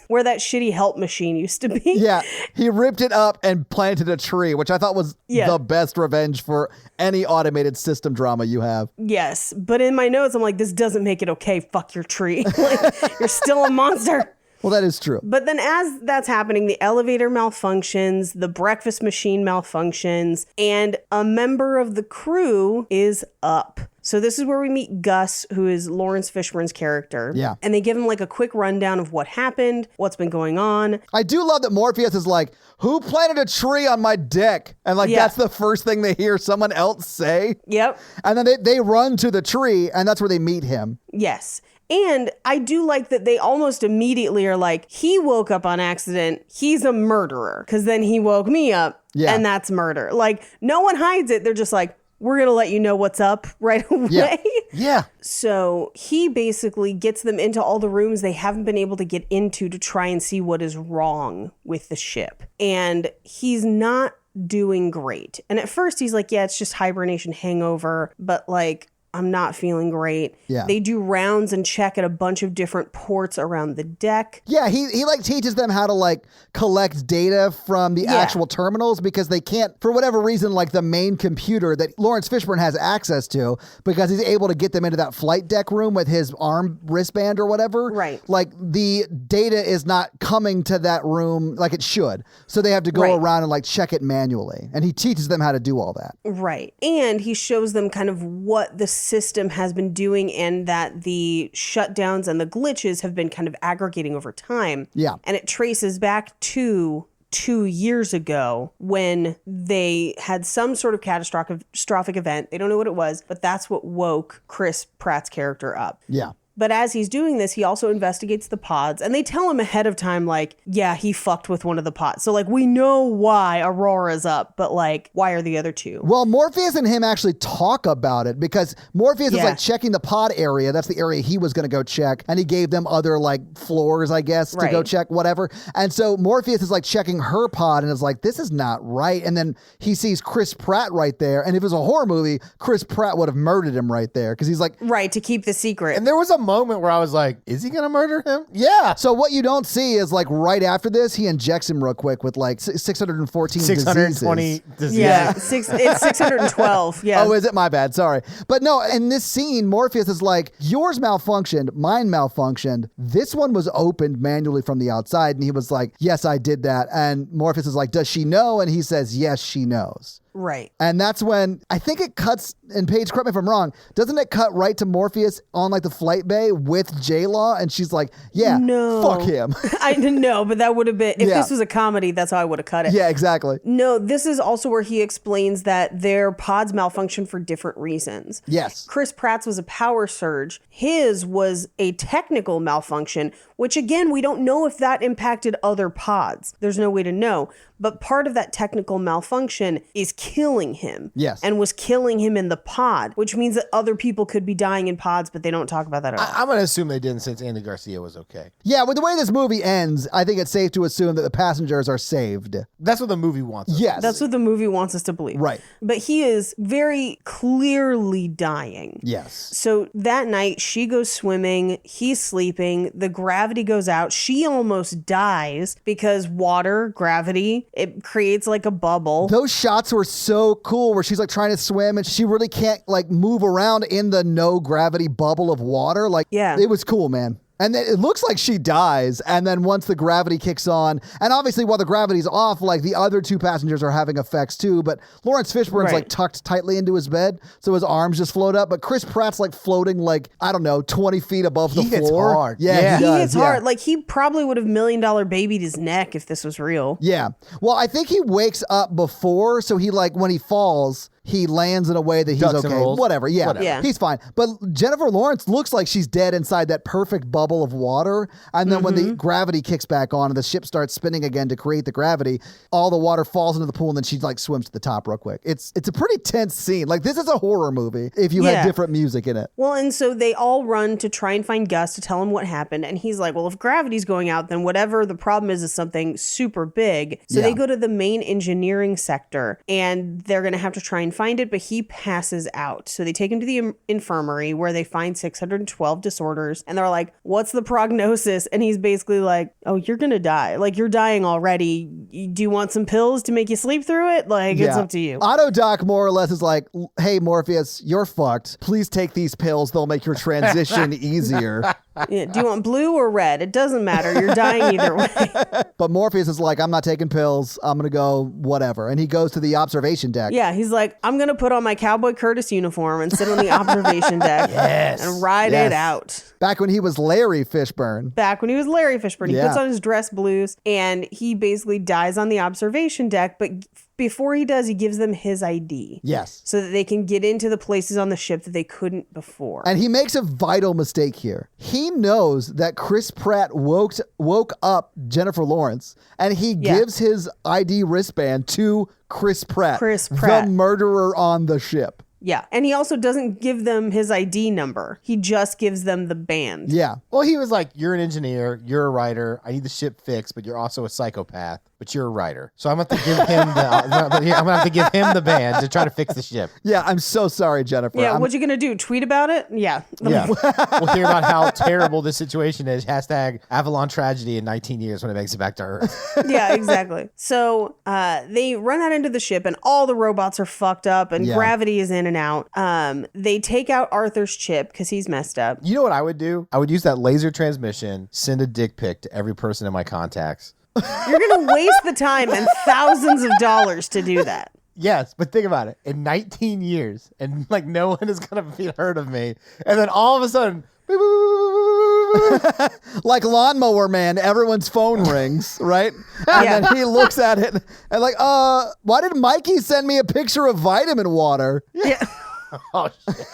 where that shitty help machine used to be. Yeah, he ripped it up and planted a tree, which I thought was Yeah. the best revenge for any automated system drama you have. Yes. But in my notes, I'm like, this doesn't make it okay. Fuck your tree. Like, you're still a monster. Well, that is true. But then as that's happening, the elevator malfunctions, the breakfast machine malfunctions, and a member of the crew is up. So this is where we meet Gus, who is Lawrence Fishburne's character. Yeah. And they give him like a quick rundown of what happened, what's been going on. I do love that Morpheus is like, who planted a tree on my dick? And like, Yeah. that's the first thing they hear someone else say. Yep. And then they run to the tree and that's where they meet him. Yes. And I do like that they almost immediately are like, he woke up on accident. He's a murderer. Because then he woke me up. Yeah. And that's murder. Like, no one hides it. They're just like, we're going to let you know what's up right away. Yeah. Yeah. So he basically gets them into all the rooms they haven't been able to get into to try and see what is wrong with the ship. And he's not doing great. And at first he's like, yeah, it's just hibernation hangover. But like, I'm not feeling great. Yeah. They do rounds and check at a bunch of different ports around the deck. Yeah, he like teaches them how to like collect data from the actual terminals because they can't, for whatever reason, like the main computer that Lawrence Fishburne has access to because he's able to get them into that flight deck room with his arm wristband or whatever. Right. Like the data is not coming to that room like it should. So they have to go around and like check it manually. And he teaches them how to do all that. Right. And he shows them kind of what the system has been doing and that the shutdowns and the glitches have been kind of aggregating over time. Yeah. And it traces back to 2 years ago when they had some sort of catastrophic event. They don't know what it was, but that's what woke Chris Pratt's character up. Yeah. But as he's doing this, he also investigates the pods, and they tell him ahead of time, like, yeah, he fucked with one of the pods. So, like, we know why Aurora's up, but, like, why are the other two? Well, Morpheus and him actually talk about it because Morpheus is like checking the pod area. That's the area he was going to go check. And he gave them other like floors, I guess, to go check whatever. And so Morpheus is like checking her pod and is like, this is not right. And then he sees Chris Pratt right there. And if it was a horror movie, Chris Pratt would have murdered him right there because he's like, right, to keep the secret. And there was a moment where I was like, is he gonna murder him? Yeah. So what you don't see is like right after this, he injects him real quick with like 614 620 diseases. Yeah, it's 612. Yeah. Oh, is it? My bad. Sorry. But no, in this scene, Morpheus is like, yours malfunctioned, mine malfunctioned. This one was opened manually from the outside. And he was like, yes, I did that. And Morpheus is like, does she know? And he says, yes, she knows. Right. And that's when I think it cuts, and Paige, correct me if I'm wrong, doesn't it cut right to Morpheus on like the flight bay with J-Law? And she's like, yeah, no. fuck him. I didn't know, but that would have been, if this was a comedy, that's how I would have cut it. Yeah, exactly. No, this is also where he explains that their pods malfunction for different reasons. Yes. Chris Pratt's was a power surge. His was a technical malfunction, which again, we don't know if that impacted other pods. There's no way to know. But part of that technical malfunction is killing him. Yes. And was killing him in the pod, which means that other people could be dying in pods, but they don't talk about that at all. I'm going to assume they didn't since Andy Garcia was okay. Yeah, with the way this movie ends, I think it's safe to assume that the passengers are saved. That's what the movie wants us. Yes. That's what the movie wants us to believe. Right. But he is very clearly dying. Yes. So that night, she goes swimming. He's sleeping. The gravity goes out. She almost dies because water, gravity, it creates like a bubble. Those shots were so cool where she's like trying to swim and she really can't like move around in the no gravity bubble of water. Like, Yeah. It was cool, man. And then it looks like she dies. And then once the gravity kicks on, and obviously while the gravity's off, like the other two passengers are having effects too. But Lawrence Fishburne's like tucked tightly into his bed. So his arms just float up. But Chris Pratt's like floating like, I don't know, 20 feet above the He hits floor. hard. Yeah, He does, hits hard. Like he probably would have $1 million babied his neck if this was real. Yeah. Well, I think he wakes up before. So he like, when he falls, he lands in a way that he's Ducks and okay. rolls. Whatever. Yeah. Yeah. He's fine. But Jennifer Lawrence looks like she's dead inside that perfect bubble of water. And then when the gravity kicks back on and the ship starts spinning again to create the gravity, all the water falls into the pool and then she like swims to the top real quick. It's a pretty tense scene. Like this is a horror movie if you had different music in it. Well, and so they all run to try and find Gus to tell him what happened. And he's like, well, if gravity's going out, then whatever the problem is something super big. So they go to the main engineering sector and they're going to have to try and find it, but he passes out. So they take him to the infirmary where they find 612 disorders. And they're like, what's the prognosis? And he's basically like, oh, you're going to die. Like, you're dying already. Do you want some pills to make you sleep through it? Like, it's up to you. Autodoc more or less is like, hey, Morpheus, you're fucked. Please take these pills. They'll make your transition easier. Yeah, do you want blue or red? It doesn't matter. You're dying either way. But Morpheus is like, I'm not taking pills. I'm going to go whatever. And he goes to the observation deck. Yeah, he's like, I'm going to put on my Cowboy Curtis uniform and sit on the observation deck and ride it out. Back when he was Larry Fishburne. Back when he was Larry Fishburne. He Yeah. puts on his dress blues and he basically dies on the observation deck. But before he does, he gives them his ID. Yes. So that they can get into the places on the ship that they couldn't before. And he makes a vital mistake here. He knows that Chris Pratt woke up Jennifer Lawrence, and he gives his ID wristband to Chris Pratt, the murderer on the ship. Yeah. And he also doesn't give them his ID number. He just gives them the band. Yeah. Well, he was like, you're an engineer, you're a writer, I need the ship fixed, but you're also a psychopath, but you're a writer. So I'm going to have to give him the band to try to fix the ship. Yeah, I'm so sorry, Jennifer. Yeah, what you going to do? Tweet about it? Yeah. Yeah. We'll hear about how terrible this situation is. Hashtag Avalon tragedy in 19 years when it makes it back to Earth. Yeah, exactly. So they run out into the ship and all the robots are fucked up and gravity is in and out. They take out Arthur's chip because he's messed up. You know what I would do? I would use that laser transmission, send a dick pic to every person in my contacts. You're going to waste the time and thousands of dollars to do that. Yes, but think about it. In 19 years, and like no one is going to be heard of me. And then all of a sudden, like Lawnmower Man, everyone's phone rings, right? And then he looks at it and like, why did Mikey send me a picture of vitamin water? Yeah. Oh, shit.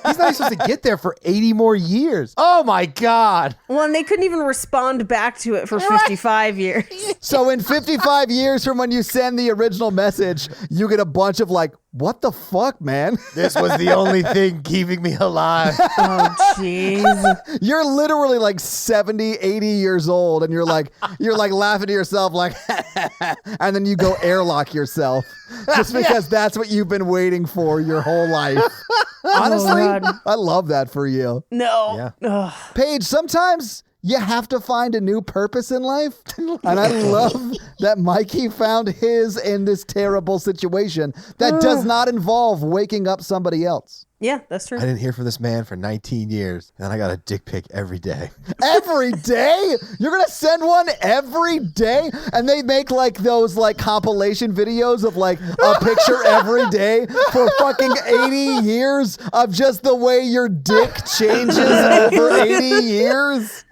He's not even supposed to get there for 80 more years. Oh, my God. Well, and they couldn't even respond back to it for 55 years. So in 55 years from when you send the original message, you get a bunch of like, what the fuck, man? This was the only thing keeping me alive. Oh, jeez. You're literally like 70, 80 years old and you're like laughing to yourself like, and then you go airlock yourself just because that's what you've been waiting for your whole life. Honestly, I love that for you. No. Yeah. Paige, sometimes you have to find a new purpose in life. And I love that Mikey found his in this terrible situation that does not involve waking up somebody else. Yeah, that's true. I didn't hear from this man for 19 years, and I got a dick pic every day. Every day? You're going to send one every day? And they make like those like compilation videos of like a picture every day for fucking 80 years of just the way your dick changes over 80 years?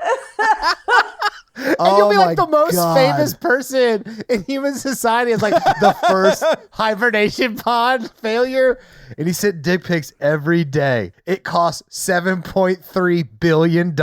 And you'll be like the most famous person in human society as like the first hibernation pod failure. And he sent dick pics every day. It costs $7.3 billion.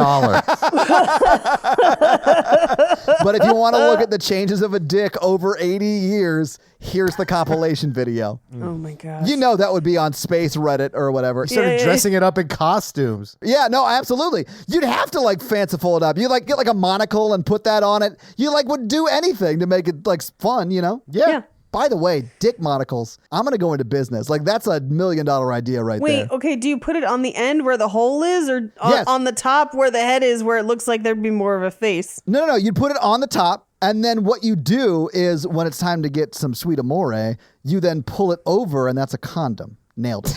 But if you want to look at the changes of a dick over 80 years, here's the compilation video. Oh my gosh. You know that would be on Space Reddit or whatever. He started dressing it up in costumes. Yeah, no, absolutely. You'd have to like fanciful it up. You like get like a monocle and put that on it. You like would do anything to make it like fun, you know? Yeah. By the way, dick monocles. I'm going to go into business. Like that's $1 million idea right there. Wait, okay, do you put it on the end where the hole is or on the top where the head is where it looks like there'd be more of a face? No. You'd put it on the top. And then what you do is when it's time to get some sweet amore, you then pull it over and that's a condom. Nailed it.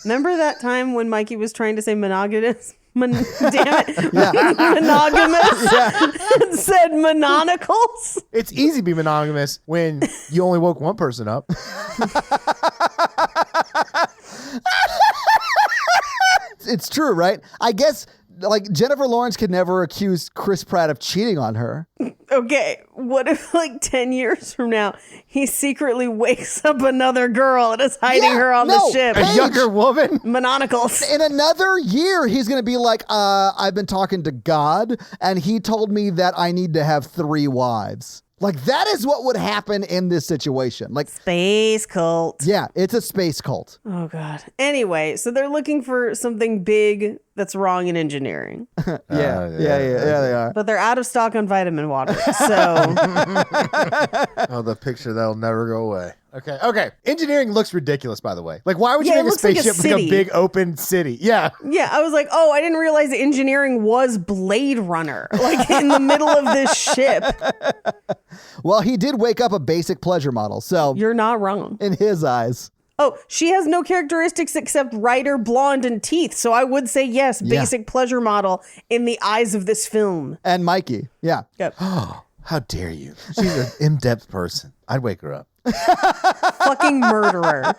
Remember that time when Mikey was trying to say monogamous? Damn it. Monogamous? It said mononicles? It's easy to be monogamous when you only woke one person up. It's true, right? I guess like Jennifer Lawrence could never accuse Chris Pratt of cheating on her. Okay, what if like 10 years from now, he secretly wakes up another girl and is hiding her on the ship? A younger woman? Monocles. In another year, he's going to be like, I've been talking to God, and he told me that I need to have 3 wives. Like, that is what would happen in this situation. Like, Space cult. yeah, it's a space cult. Oh, God. Anyway, so they're looking for something big that's wrong in engineering. Yeah, they are. But they're out of stock on vitamin water. So, Oh, the picture that'll never go away. Okay. Engineering looks ridiculous, by the way. Like, why would you Yeah, it make a looks like a spaceship like a city. big open city? Yeah. yeah, I was like, oh, I didn't realize engineering was Blade Runner, like in the middle of this ship. Well, he did wake up a basic pleasure model, so You're not wrong. in his eyes. Oh, she has no characteristics except writer, blonde, and teeth. So I would say yes, basic pleasure model in the eyes of this film. And Mikey, yeah. Yep. How dare you? She's an in-depth person. I'd wake her up. Fucking murderer.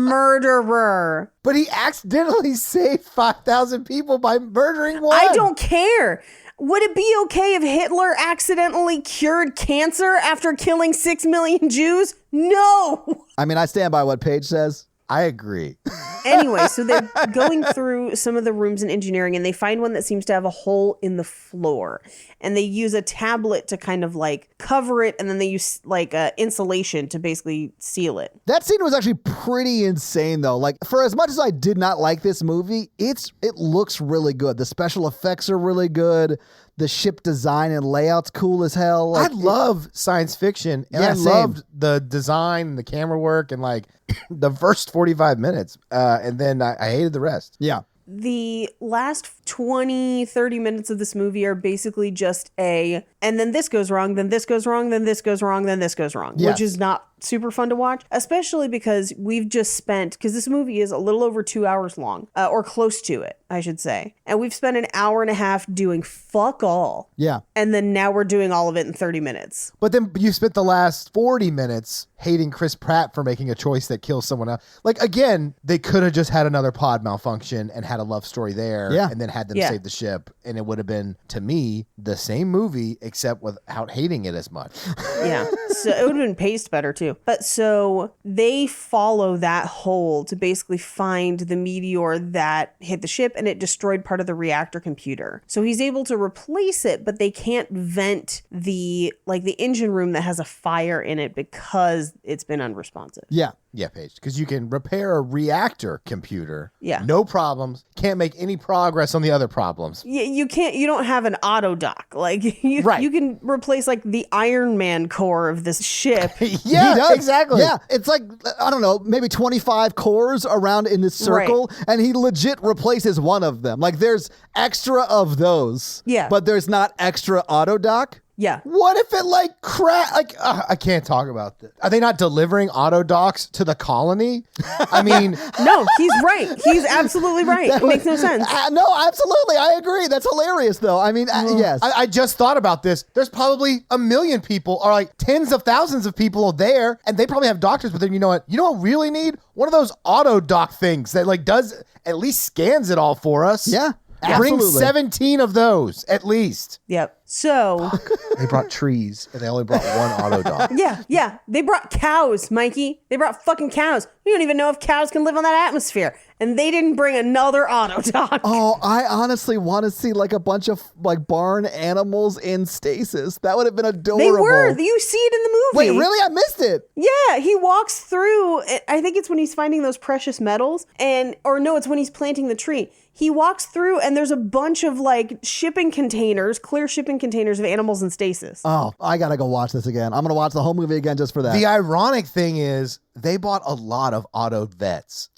Murderer. But he accidentally saved 5,000 people by murdering one. I don't care. Would it be okay if Hitler accidentally cured cancer after killing 6 million Jews? No. I mean, I stand by what Paige says. I agree. Anyway, so they're going through some of the rooms in engineering and they find one that seems to have a hole in the floor. And they use a tablet to kind of like cover it. And then they use like insulation to basically seal it. That scene was actually pretty insane, though. Like, for as much as I did not like this movie, it looks really good. The special effects are really good. The ship design and layout's cool as hell. Like, I love science fiction, and Yeah, I same. loved the design and the camera work and like the first 45 minutes. And then I hated the rest. Yeah. The last 20, 30 minutes of this movie are basically just and then this goes wrong, then this goes wrong, then this goes wrong, then this goes wrong, Yes. which is not super fun to watch, especially because we've just spent, because this movie is a little over 2 hours long, or close to it, I should say. And we've spent an hour and a half doing fuck all. Yeah. And then now we're doing all of it in 30 minutes. But then you spent the last 40 minutes hating Chris Pratt for making a choice that kills someone else. Like, again, they could have just had another pod malfunction and had a love story there and then had them save the ship. And it would have been, to me, the same movie, except without hating it as much. Yeah. So it would have been paced better too. But so they follow that hole to basically find the meteor that hit the ship and it destroyed part of the reactor computer. So he's able to replace it, but they can't vent the engine room that has a fire in it because it's been unresponsive. Yeah. Yeah, Paige, because you can repair a reactor computer. Yeah. No problems. Can't make any progress on the other problems. You don't have an auto dock. Like you can replace like the Iron Man core of this ship. Yeah, He does. exactly. Yeah, it's like, I don't know, maybe 25 cores around in this circle, and he legit replaces one of them. Like, there's extra of those. Yeah. But there's not extra auto dock. Yeah. What if it like crash? Like, I can't talk about this. Are they not delivering auto docks to the colony? I mean, No, he's right. He's absolutely right. It makes no sense. No, absolutely. I agree. That's hilarious, though. I mean, yes. I just thought about this. There's probably 1 million people, or like tens of thousands of people there, and they probably have doctors. But then you know what? You know what we really need? One of those auto dock things that like does at least scans it all for us. Yeah. Bring Absolutely. 17 of those at least. Yep. So, They brought trees and they only brought one auto dock. yeah. They brought cows, Mikey. They brought fucking cows. We don't even know if cows can live on that atmosphere. And they didn't bring another auto dock. Oh, I honestly want to see like a bunch of like barn animals in stasis. That would have been adorable. They were. You see it in the movie. Wait, really? I missed it. Yeah, he walks through. I think it's when he's finding those precious metals, it's when he's planting the tree. He walks through, and there's a bunch of like shipping containers, clear shipping containers of animals in stasis. Oh, I gotta go watch this again. I'm gonna watch the whole movie again just for that. The ironic thing is they bought a lot of auto vets.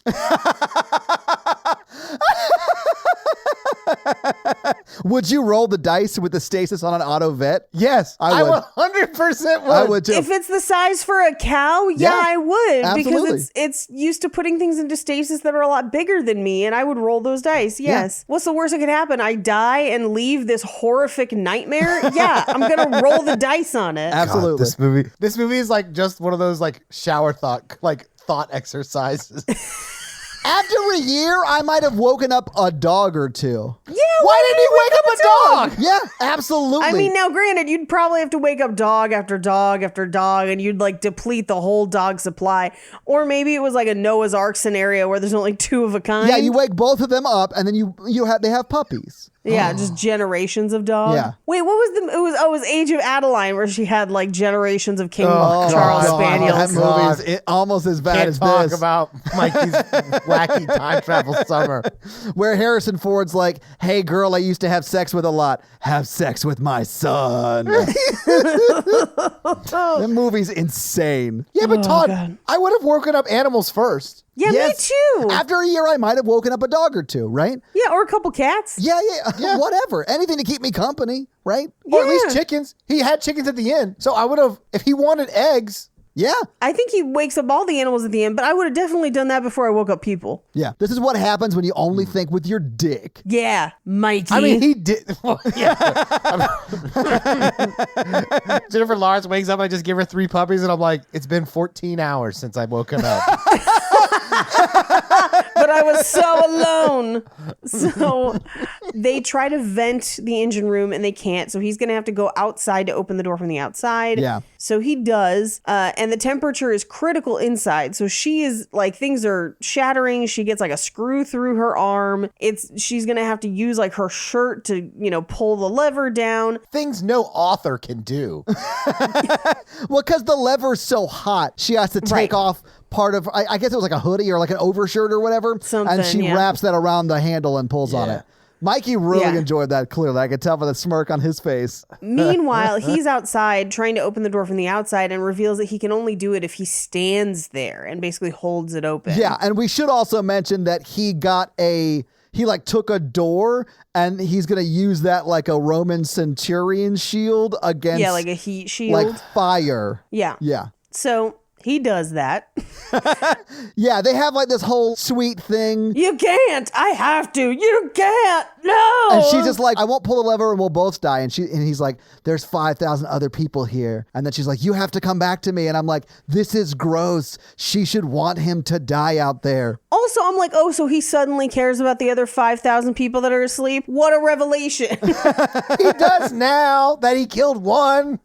Would you roll the dice with the stasis on an auto vet? Yes, I would. 100% would. I would too. If it's the size for a cow, yeah, I would. absolutely. Because it's used to putting things into stasis that are a lot bigger than me, and I would roll those dice, yes. What's the worst that could happen? I die and leave this horrific nightmare? Yeah, I'm going to roll the dice on it. Absolutely. This movie is like just one of those like shower thought exercises. After a year, I might have woken up a dog or two. Yeah, Why didn't he wake up a dog? Yeah, absolutely. I mean, now granted, you'd probably have to wake up dog after dog after dog, and you'd like deplete the whole dog supply. Or maybe it was like a Noah's Ark scenario where there's only 2 of a kind. Yeah, you wake both of them up, and then they have puppies. Yeah, just generations of dogs. Yeah. Wait, what was it was Age of Adeline where she had like generations of King Charles God. Spaniels. That movie is almost as bad Can't as talk this. about Mikey's wacky time travel summer. Where Harrison Ford's like, hey girl, I used to have sex with a lot. Have sex with my son. The movie's insane. Yeah, but Todd, God. I would have woken up animals first. Yeah, Yes. me too. After a year, I might have woken up a dog or two, right? Yeah, or a couple cats. Yeah, Yeah. whatever. Anything to keep me company, right? Or at least Yeah. chickens. He had chickens at the end. So I would have, if he wanted eggs. Yeah. I think he wakes up all the animals at the end, but I would have definitely done that before I woke up people. Yeah. This is what happens when you only think with your dick. Yeah, Mikey. I mean, he did. Well, yeah. Jennifer Lawrence wakes up. I just give her 3 puppies, and I'm like, it's been 14 hours since I've woken up. but I was so alone. So they try to vent the engine room and they can't. So he's going to have to go outside to open the door from the outside. Yeah. So he does. And the temperature is critical inside. So she is like, things are shattering. She gets like a screw through her arm. She's going to have to use like her shirt to, pull the lever down. Things no author can do. Well, because the lever's so hot, she has to take Right. off part of, I guess it was like a hoodie or like an overshirt or whatever. Something, and she yeah. wraps that around the handle and pulls on Yeah. it. Mikey really Yeah. enjoyed that, clearly. I could tell by the smirk on his face. Meanwhile, he's outside trying to open the door from the outside and reveals that he can only do it if he stands there and basically holds it open. Yeah, and we should also mention that he took a door and he's going to use that like a Roman centurion shield against Yeah, like a heat shield. like fire. Yeah. Yeah. So he does that. Yeah, they have like this whole sweet thing. You can't. I have to. You can't. No. And she's just like, I won't pull the lever and we'll both die. And he's like, there's 5,000 other people here. And then she's like, you have to come back to me. And I'm like, this is gross. She should want him to die out there. Also, I'm like, oh, so he suddenly cares about the other 5,000 people that are asleep? What a revelation. He does now that he killed one.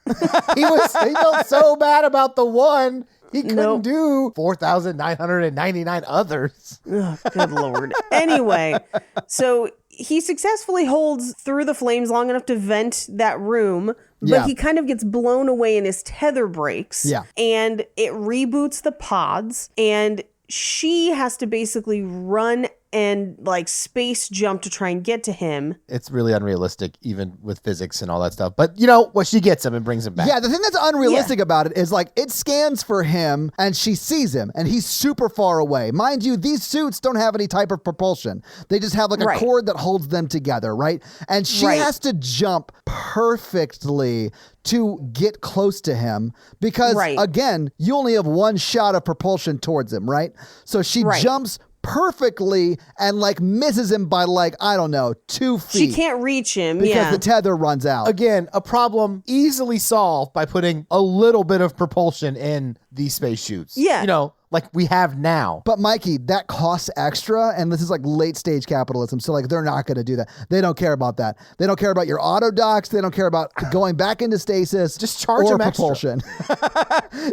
He felt so bad about the one. He couldn't Nope. do 4,999 others. Oh, good Lord. Anyway, so he successfully holds through the flames long enough to vent that room, but Yeah. he kind of gets blown away and his tether breaks. Yeah. And it reboots the pods, and she has to basically run and like space jump to try and get to him. It's really unrealistic, even with physics and all that stuff. But she gets him and brings him back. Yeah, the thing that's unrealistic about it is like it scans for him and she sees him and he's super far away. Mind you, these suits don't have any type of propulsion. They just have like a Right. cord that holds them together, right? And she Right. has to jump perfectly to get close to him because, Right. again, you only have one shot of propulsion towards him, right? So she Right. jumps perfectly and like misses him by like, I don't know, 2 feet. She can't reach him. because Yeah. the tether runs out. Again, a problem easily solved by putting a little bit of propulsion in these space chutes. Yeah. Like we have now. But Mikey, that costs extra, and this is like late stage capitalism. So like they're not going to do that. They don't care about that. They don't care about your auto docks. They don't care about going back into stasis. Just charge or them extra. propulsion.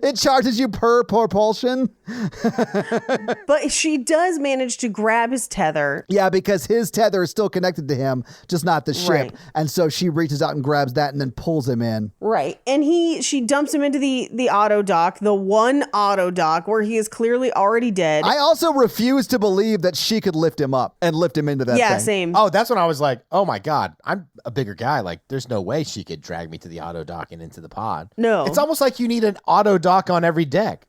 It charges you per propulsion. But she does manage to grab his tether. Yeah, because his tether is still connected to him, just not the ship. Right. And so she reaches out and grabs that and then pulls him in. Right. And she dumps him into the auto dock, the one auto dock where he is clearly already dead. I also refuse to believe that she could lift him up and lift him into that yeah, thing. same. Oh, that's when I was like, oh my God, I'm a bigger guy. Like, there's no way she could drag me to the auto dock and into the pod. No. It's almost like you need an auto dock on every deck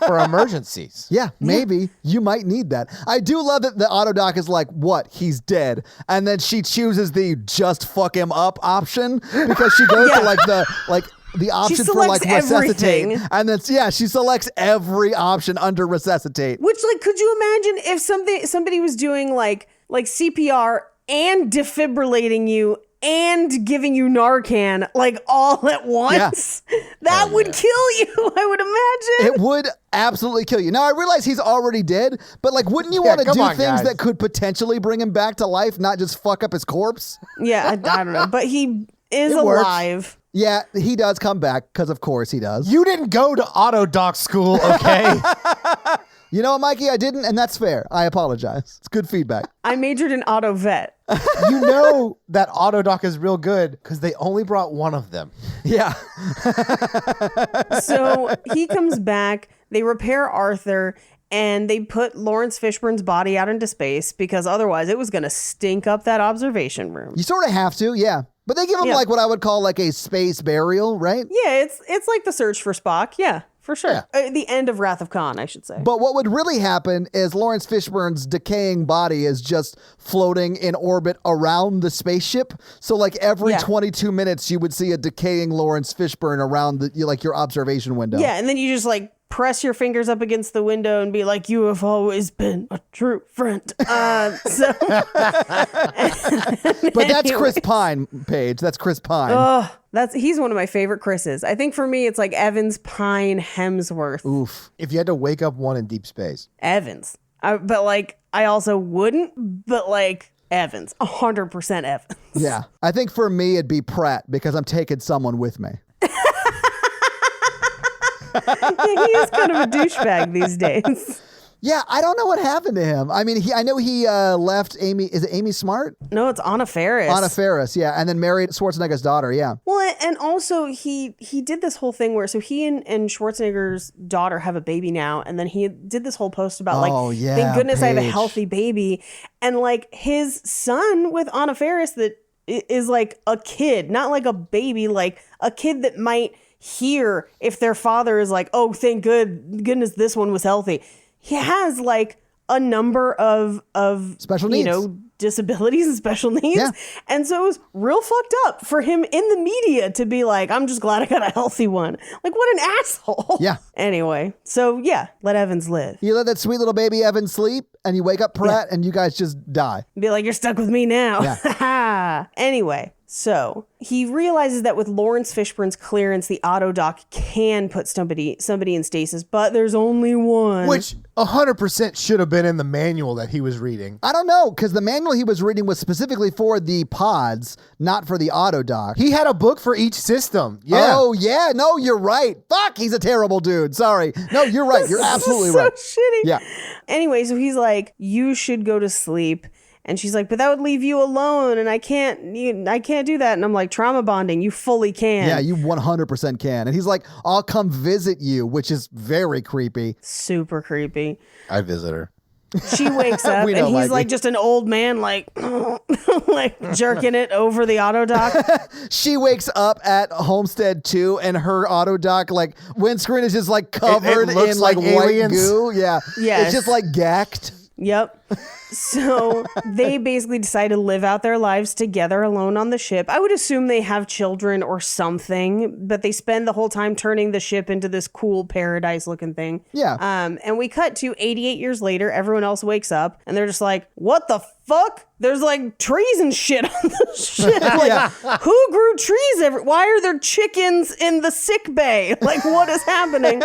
for emergencies. Yeah, maybe. You might need that. I do love that the auto doc is like, what? He's dead. And then she chooses the just fuck him up option because she goes to the option for like selects resuscitate. everything. And then, she selects every option under resuscitate. Which, like, could you imagine if somebody was doing like CPR and defibrillating you and giving you Narcan like all at once. That would kill you, I would imagine. It would absolutely kill you. Now, I realize he's already dead, but like, wouldn't you want to do things guys. that could potentially bring him back to life, not just fuck up his corpse? Yeah, I don't know. But he is alive. Yeah, he does come back, because of course he does. You didn't go to auto doc school, okay? You know what, Mikey? I didn't, and that's fair. I apologize. It's good feedback. I majored in auto vet. You know that auto doc is real good because they only brought one of them. Yeah. So he comes back, they repair Arthur, and they put Lawrence Fishburne's body out into space because otherwise it was going to stink up that observation room. You sort of have to, yeah. But they give him like what I would call like a space burial, right? Yeah, it's like the search for Spock. Yeah, for sure. Yeah. The end of Wrath of Khan, I should say. But what would really happen is Lawrence Fishburne's decaying body is just floating in orbit around the spaceship. So like every 22 minutes, you would see a decaying Lawrence Fishburne around your observation window. Yeah, and then you just like press your fingers up against the window and be like, "You have always been a true friend." But that's Chris Pine, Paige. That's Chris Pine. Oh, he's one of my favorite Chris's. I think for me, it's like Evans, Pine, Hemsworth. Oof. If you had to wake up one in deep space. Evans. But like, I also wouldn't, but like Evans, 100% Evans. Yeah. I think for me, it'd be Pratt because I'm taking someone with me. Yeah, he is kind of a douchebag these days. Yeah, I don't know what happened to him. I mean, I know he left Amy. Is it Amy Smart? No, it's Anna Faris. Anna Faris, yeah. And then married Schwarzenegger's daughter, yeah. Well, and also he did this whole thing where, so he and Schwarzenegger's daughter have a baby now. And then he did this whole post about thank goodness I have a healthy baby. And like his son with Anna Faris that is like a kid, not like a baby, like a kid that might hear if their father is like, oh, thank goodness this one was healthy. He has like a number of special needs, disabilities and special needs. Yeah. And so it was real fucked up for him in the media to be like, I'm just glad I got a healthy one. Like, what an asshole. Yeah. Anyway, so yeah, let Evans live. You let that sweet little baby Evan sleep and you wake up Pratt and you guys just die. Be like, you're stuck with me now. Yeah. Anyway, so he realizes that with Lawrence Fishburne's clearance, the autodoc can put somebody in stasis, but there's only one. Which 100% should have been in the manual that he was reading. I don't know, because the manual he was reading was specifically for the pods, not for the autodoc. He had a book for each system. Yeah. Oh, yeah. No, you're right. Fuck, he's a terrible dude. Sorry. No, you're right. You're absolutely so right. Shitty. Yeah. Anyway, so he's like, you should go to sleep. And she's like, but that would leave you alone, and I can't do that. And I'm like, trauma bonding, you fully can. Yeah, you 100% can. And he's like, I'll come visit you, which is very creepy. Super creepy. I visit her. She wakes up and he's Mikey. like just an old man, like, like jerking it over the autodoc. She wakes up at Homestead 2 and her autodoc, like, windscreen is just like covered it looks in like white aliens. goo. Yeah. Yes. It's just like gacked. Yep. So they basically decide to live out their lives together alone on the ship. I would assume they have children or something, but they spend the whole time turning the ship into this cool paradise looking thing. Yeah. And we cut to 88 years later. Everyone else wakes up and they're just like, what the fuck? There's like trees and shit on the ship. Like, who grew trees? Why are there chickens in the sick bay? Like, what is happening?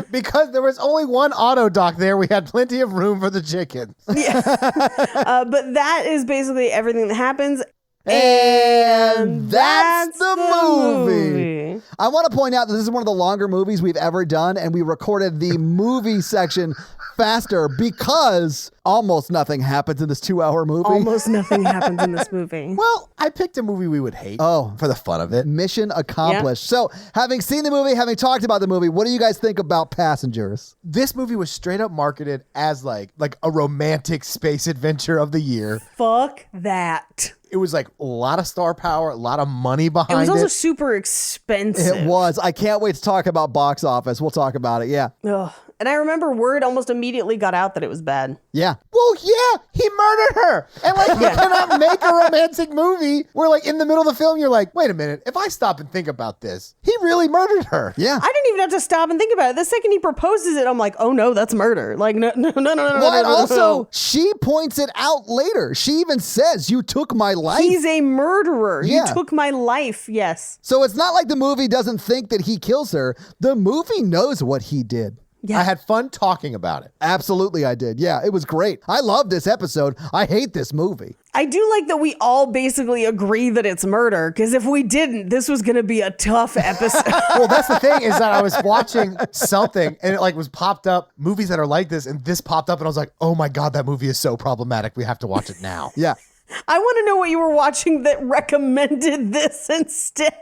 Because there was only one auto dock there. We had plenty of room for the chickens. Yeah. But that is basically everything that happens. And that's the movie. I want to point out that this is one of the longer movies we've ever done, and we recorded the movie section faster because almost nothing happens in this 2-hour movie. Almost nothing happens in this movie. Well, I picked a movie we would hate. Oh. For the fun of it. Mission accomplished. So, having seen the movie, having talked about the movie, what do you guys think about Passengers? This movie was straight up marketed as like a romantic space adventure of the year. Fuck that. It was like a lot of star power, a lot of money behind it. It was also super expensive. It was. I can't wait to talk about box office. We'll talk about it. Yeah. Ugh. And I remember word almost immediately got out that it was bad. Yeah. Well, yeah, he murdered her. And like, you cannot make a romantic movie where like in the middle of the film, you're like, wait a minute, if I stop and think about this, he really murdered her. Yeah. I didn't even have to stop and think about it. The second he proposes it, I'm like, oh no, that's murder. Like, no. Well, and also, she points it out later. She even says, you took my life. He's a murderer. Yeah. You took my life. Yes. So it's not like the movie doesn't think that he kills her. The movie knows what he did. Yeah. I had fun talking about it. Absolutely, I did. Yeah, it was great. I love this episode. I hate this movie. I do like that we all basically agree that it's murder, because if we didn't, this was going to be a tough episode. Well, that's the thing is that I was watching something and it like was popped up, movies that are like this, and this popped up and I was like, oh my God, that movie is so problematic. We have to watch it now. Yeah. I want to know what you were watching that recommended this instead.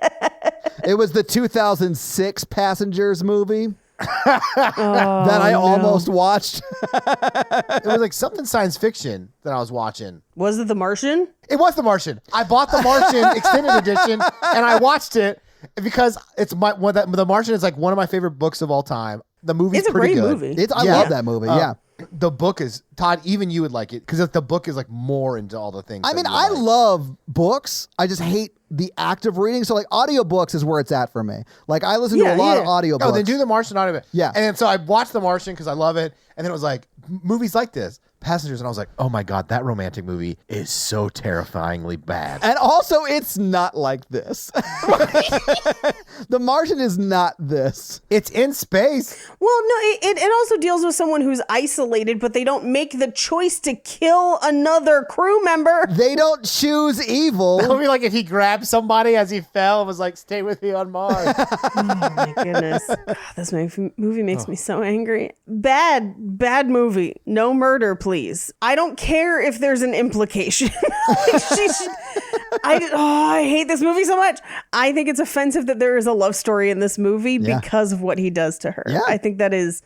It was the 2006 Passengers movie. That I almost watched. It was like something science fiction that I was watching. Was it The Martian? It was The Martian. I bought The Martian extended edition and I watched it because The Martian is like one of my favorite books of all time. The movie's It's a pretty great good. movie. I love that movie. Yeah. The book is, Todd, even you would like it because the book is like more into all the things. I mean, I love books. I just hate the act of reading. So like audiobooks is where it's at for me. Like I listen to a lot of audiobooks. Oh, then do The Martian audiobook. Yeah. And so I watched The Martian because I love it. And then it was like, movies like this, Passengers. And I was like, oh my God, that romantic movie is so terrifyingly bad. And also, it's not like this. The Martian is not this. It's in space. Well, no, it also deals with someone who's isolated, but they don't make the choice to kill another crew member. They don't choose evil. It would be like if he grabbed somebody as he fell and was like, stay with me on Mars. Oh my goodness. This movie makes me so angry. Bad movie. No murder, please. I don't care if there's an implication. I hate this movie so much. I think it's offensive that there is a love story in this movie because of what he does to her. Yeah. I think that is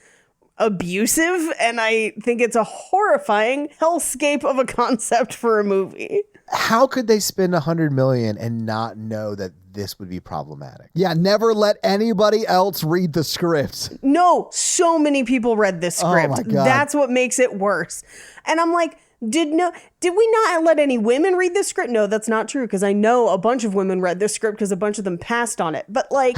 abusive, and I think it's a horrifying hellscape of a concept for a movie. How could they spend $100 million and not know that this would be problematic? Yeah, never let anybody else read the script. No, so many people read this script. Oh my God. That's what makes it worse. And I'm like, did we not let any women read this script? No, that's not true, because I know a bunch of women read this script because a bunch of them passed on it. But like,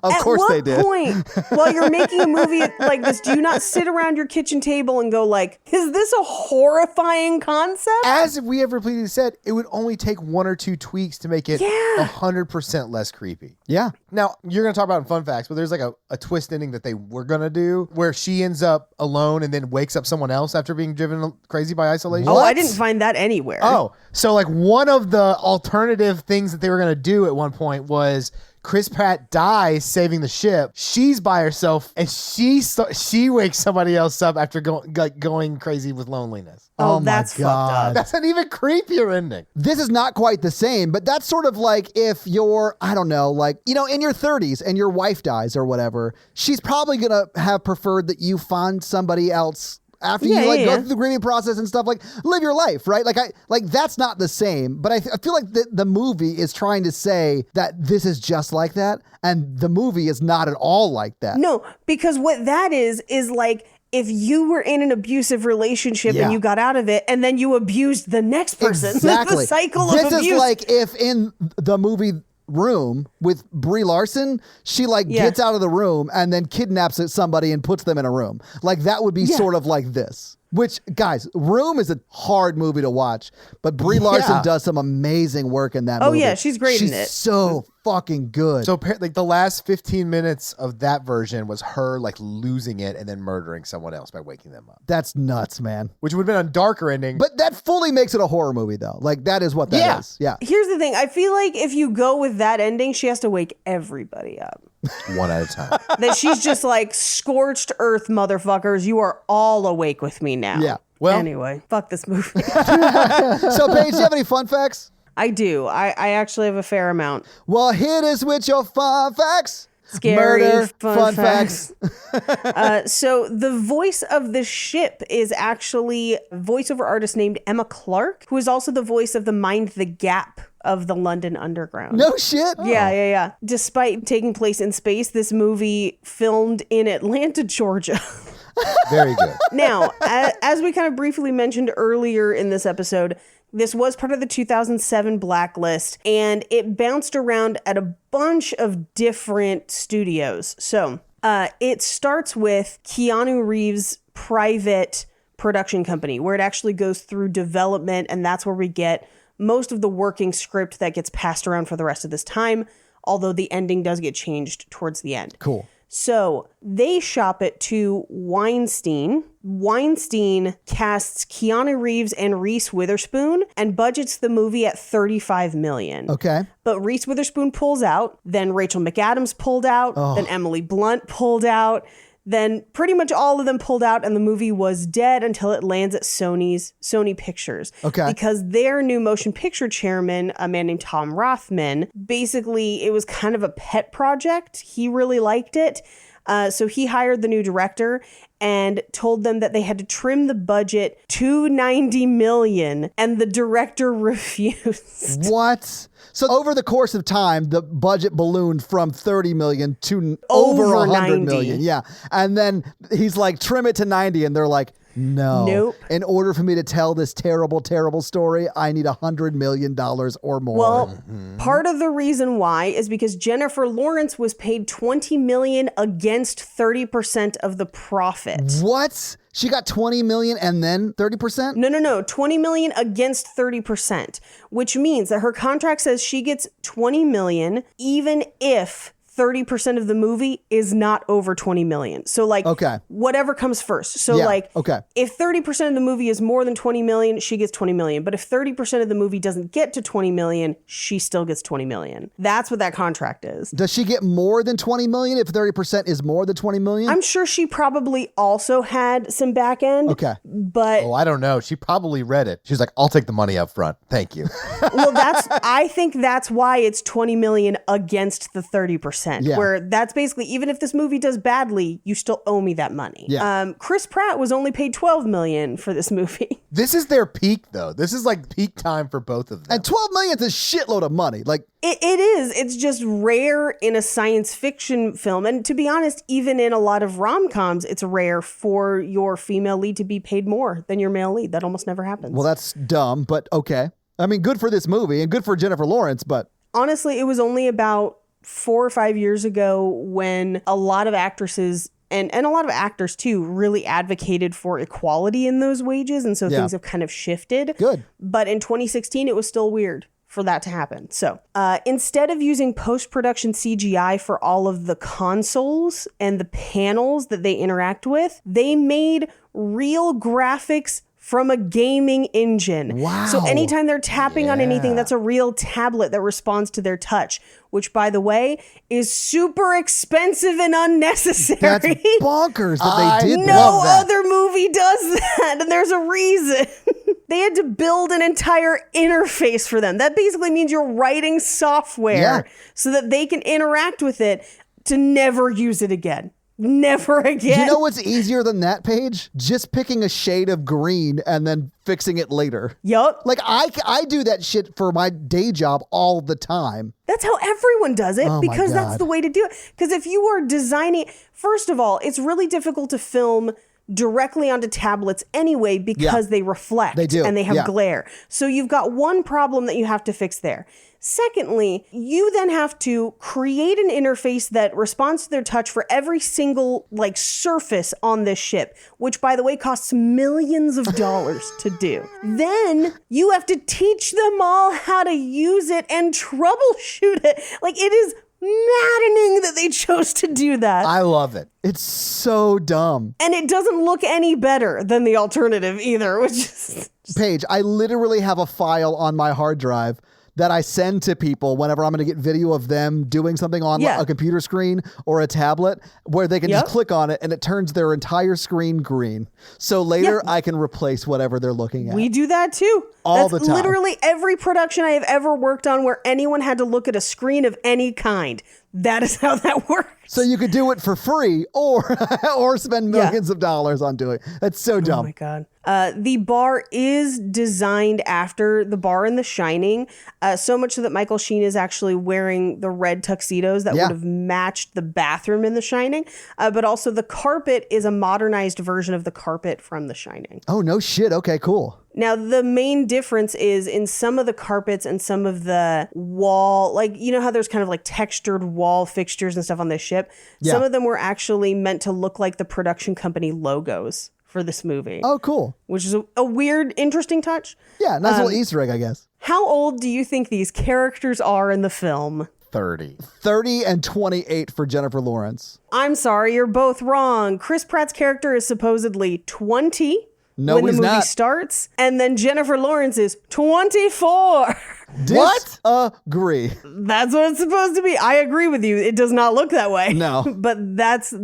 Of course they did. At what point, while you're making a movie like this, do you not sit around your kitchen table and go like, is this a horrifying concept? As we have repeatedly said, it would only take one or two tweaks to make it 100% less creepy. Yeah. Now, you're going to talk about in fun facts, but there's like a twist ending that they were going to do where she ends up alone and then wakes up someone else after being driven crazy by isolation. Oh, I didn't find that anywhere. Oh, so like one of the alternative things that they were going to do at one point was Chris Pratt dies saving the ship. She's by herself and she wakes somebody else up after going crazy with loneliness. Oh, that's fucked up. That's an even creepier ending. This is not quite the same, but that's sort of like if you're, I don't know, like, you know, in your 30s and your wife dies or whatever, she's probably going to have preferred that you find somebody else after you go through the grieving process and stuff, like live your life, right? Like that's not the same, but I feel like the movie is trying to say that this is just like that, and the movie is not at all like that. No, because what that is like, if you were in an abusive relationship and you got out of it and then you abused the next person. Exactly. The cycle this of abuse. This is like if in the movie Room with Brie Larson, she gets out of the room and then kidnaps somebody and puts them in a room. Like that would be sort of like this. Which, guys, Room is a hard movie to watch, but Brie Larson does some amazing work in that movie. Oh yeah, she's great in it. She's so fucking good. So like the last 15 minutes of that version was her like losing it and then murdering someone else by waking them up. That's nuts, man. Which would have been a darker ending. But that fully makes it a horror movie though. Like that is what that is. Yeah. Here's the thing. I feel like if you go with that ending, she has to wake everybody up. One at a time. That she's just like, scorched earth, motherfuckers. You are all awake with me now. Yeah. Well, anyway, fuck this movie. So, Paige, do you have any fun facts? I do. I actually have a fair amount. Well, hit us with your fun facts. Scary Murder, fun facts. So the voice of the ship is actually a voiceover artist named Emma Clark, who is also the voice of the Mind the Gap of the London Underground. No shit. Yeah. Despite taking place in space, this movie filmed in Atlanta, Georgia. Very good. Now, as we kind of briefly mentioned earlier in this episode, this was part of the 2007 blacklist, and it bounced around at a bunch of different studios. So it starts with Keanu Reeves' private production company, where it actually goes through development, and that's where we get most of the working script that gets passed around for the rest of this time, although the ending does get changed towards the end. Cool. So they shop it to Weinstein. Weinstein casts Keanu Reeves and Reese Witherspoon and budgets the movie at $35 million. Okay. But Reese Witherspoon pulls out, then Rachel McAdams pulled out, then Emily Blunt pulled out. Then pretty much all of them pulled out, and the movie was dead until it lands at Sony Pictures. Okay. Because their new motion picture chairman, a man named Tom Rothman, basically it was kind of a pet project. He really liked it. So he hired the new director and told them that they had to trim the budget to $90 million, and the director refused. What? So over the course of time, the budget ballooned from 30 million to over 100 million. Yeah. And then he's like, trim it to 90. And they're like, no. Nope. In order for me to tell this terrible, terrible story, I need $100 million or more. Well, part of the reason why is because Jennifer Lawrence was paid $20 million against 30% of the profit. What? She got 20 million and then 30%? No. 20 million against 30%, which means that her contract says she gets 20 million even if 30% of the movie is not over 20 million. So like, whatever comes first. So if 30% of the movie is more than 20 million, she gets 20 million. But if 30% of the movie doesn't get to 20 million, she still gets 20 million. That's what that contract is. Does she get more than 20 million if 30% is more than 20 million? I'm sure she probably also had some back end. Okay. But I don't know. She probably read it. She's like, I'll take the money up front. Thank you. Well, I think that's why it's 20 million against the 30%. Yeah. Where that's basically, even if this movie does badly, you still owe me that money. Yeah. Chris Pratt was only paid $12 million for this movie. This is their peak, though. This is like peak time for both of them. And 12 million is a shitload of money. Like it is. It's just rare in a science fiction film. And to be honest, even in a lot of rom-coms, it's rare for your female lead to be paid more than your male lead. That almost never happens. Well, that's dumb, but okay. I mean, good for this movie and good for Jennifer Lawrence, but honestly, it was only about 4 or 5 years ago when a lot of actresses and a lot of actors too really advocated for equality in those wages. And so things have kind of shifted. Good. But in 2016, it was still weird for that to happen. So instead of using post-production CGI for all of the consoles and the panels that they interact with, they made real graphics from a gaming engine. Wow. So anytime they're tapping on anything, that's a real tablet that responds to their touch, which, by the way, is super expensive and unnecessary. That's bonkers that they did that. No other movie does that, and there's a reason. They had to build an entire interface for them. That basically means you're writing software so that they can interact with it to never use it again. Never again. You know what's easier than that, Paige? Just picking a shade of green and then fixing it later. Yup. Like I do that shit for my day job all the time. That's how everyone does it, because God. that's the way to do it. Because if you are designing, first of all, it's really difficult to film directly onto tablets anyway because they reflect. They do. And they have glare. So you've got one problem that you have to fix there. Secondly, you then have to create an interface that responds to their touch for every single surface on this ship, which, by the way, costs millions of dollars to do. Then you have to teach them all how to use it and troubleshoot it. It is maddening that they chose to do that. I love it. It's so dumb. And it doesn't look any better than the alternative either, which is... Paige, I literally have a file on my hard drive that I send to people whenever I'm going to get video of them doing something on a computer screen or a tablet, where they can just click on it and it turns their entire screen green. So later I can replace whatever they're looking at. We do that too. All the time. Literally every production I have ever worked on where anyone had to look at a screen of any kind. That is how that works. So you could do it for free or spend millions of dollars on doing it. That's so dumb. Oh my God. The bar is designed after the bar in The Shining, so much so that Michael Sheen is actually wearing the red tuxedos that would have matched the bathroom in The Shining. But also the carpet is a modernized version of the carpet from The Shining. Oh, no shit. Okay, cool. Now, the main difference is in some of the carpets and some of the wall, like, you know how there's kind of like textured wall fixtures and stuff on this ship? Yeah. Some of them were actually meant to look like the production company logos for this movie. Oh, cool. Which is a weird, interesting touch. Yeah, nice little Easter egg, I guess. How old do you think these characters are in the film? 30. 30 and 28 for Jennifer Lawrence. I'm sorry, you're both wrong. Chris Pratt's character is supposedly 20 when the movie starts, and then Jennifer Lawrence is 24. Disagree. That's what it's supposed to be. I agree with you. It does not look that way. No. But that's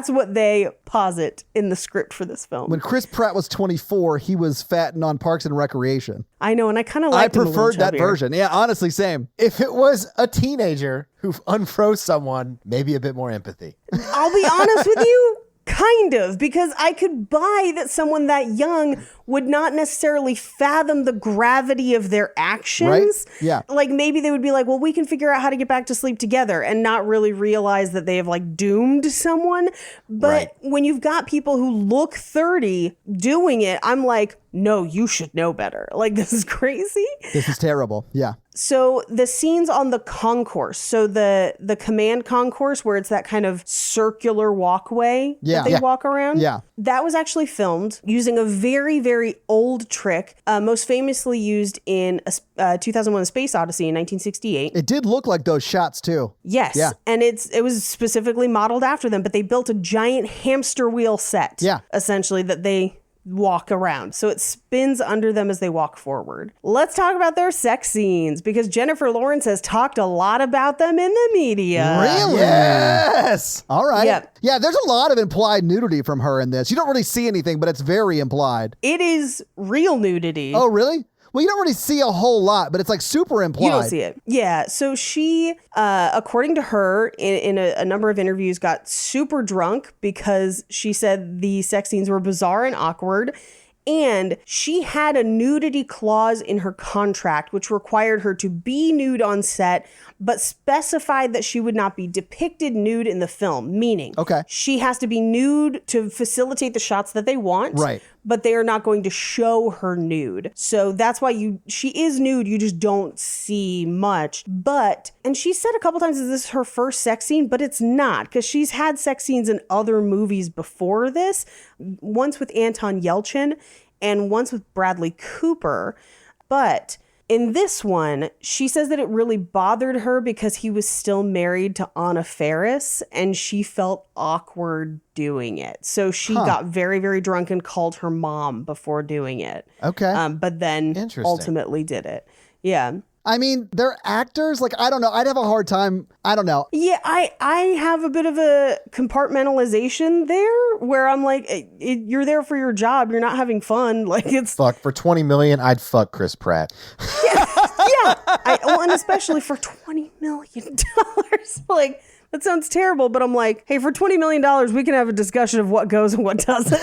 what they posit in the script for this film. When Chris Pratt was 24, he was fatting on Parks and Recreation. I know, and I kind of liked him a little preferred that chubbier. version. Yeah, honestly, same. If it was a teenager who unfroze someone, maybe a bit more empathy. I'll be honest with you. Kind of, because I could buy that someone that young would not necessarily fathom the gravity of their actions. Right? Yeah. Like maybe they would be like, well, we can figure out how to get back to sleep together and not really realize that they have like doomed someone. But when you've got people who look 30 doing it, I'm like, no, you should know better. Like, this is crazy. This is terrible. Yeah. So the scenes on the concourse, so the command concourse where it's that kind of circular walkway that they walk around. Yeah. That was actually filmed using a very, very old trick, most famously used in 2001: A Space Odyssey in 1968. It did look like those shots too. Yes. Yeah. And it was specifically modeled after them, but they built a giant hamster wheel set. Yeah. Essentially that they walk around. So it spins under them as they walk forward. Let's talk about their sex scenes because Jennifer Lawrence has talked a lot about them in the media. Really? Yes. All right. Yep. Yeah, there's a lot of implied nudity from her in this. You don't really see anything, but it's very implied. It is real nudity. Oh, really? Well, you don't really see a whole lot, but it's like super implied. You don't see it. Yeah. So she, according to her, in a number of interviews, got super drunk because she said the sex scenes were bizarre and awkward. And she had a nudity clause in her contract, which required her to be nude on set, but specified that she would not be depicted nude in the film, meaning she has to be nude to facilitate the shots that they want. Right. But they are not going to show her nude. So that's why she is nude. You just don't see much. But, and she said a couple times that this is her first sex scene, but it's not because she's had sex scenes in other movies before this. Once with Anton Yelchin and once with Bradley Cooper. But in this one, she says that it really bothered her because he was still married to Anna Faris and she felt awkward doing it. So she got very, very drunk and called her mom before doing it. Okay. But then ultimately did it. Yeah. I mean, they're actors. Like, I don't know. I'd have a hard time. I don't know. Yeah, I have a bit of a compartmentalization there where I'm like, you're there for your job. You're not having fun. Like it's fuck for $20 million. I'd fuck Chris Pratt. Yeah. And especially for $20 million. Like, that sounds terrible, but I'm like, hey, for $20 million, we can have a discussion of what goes and what doesn't.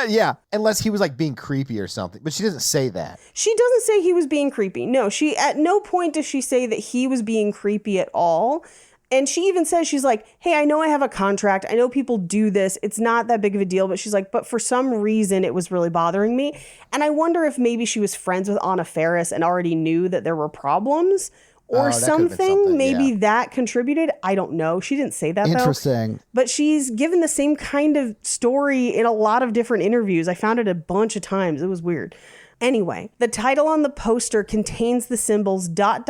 Yeah. Unless he was like being creepy or something. But she doesn't say that. She doesn't say he was being creepy. No, at no point does she say that he was being creepy at all. And she even says, she's like, hey, I know I have a contract. I know people do this. It's not that big of a deal. But she's like, but for some reason, it was really bothering me. And I wonder if maybe she was friends with Anna Faris and already knew that there were problems. Or something, maybe that contributed. I don't know. She didn't say that, Interesting. Though. But she's given the same kind of story in a lot of different interviews. I found it a bunch of times. It was weird. Anyway, the title on the poster contains the symbols ... .. SOS.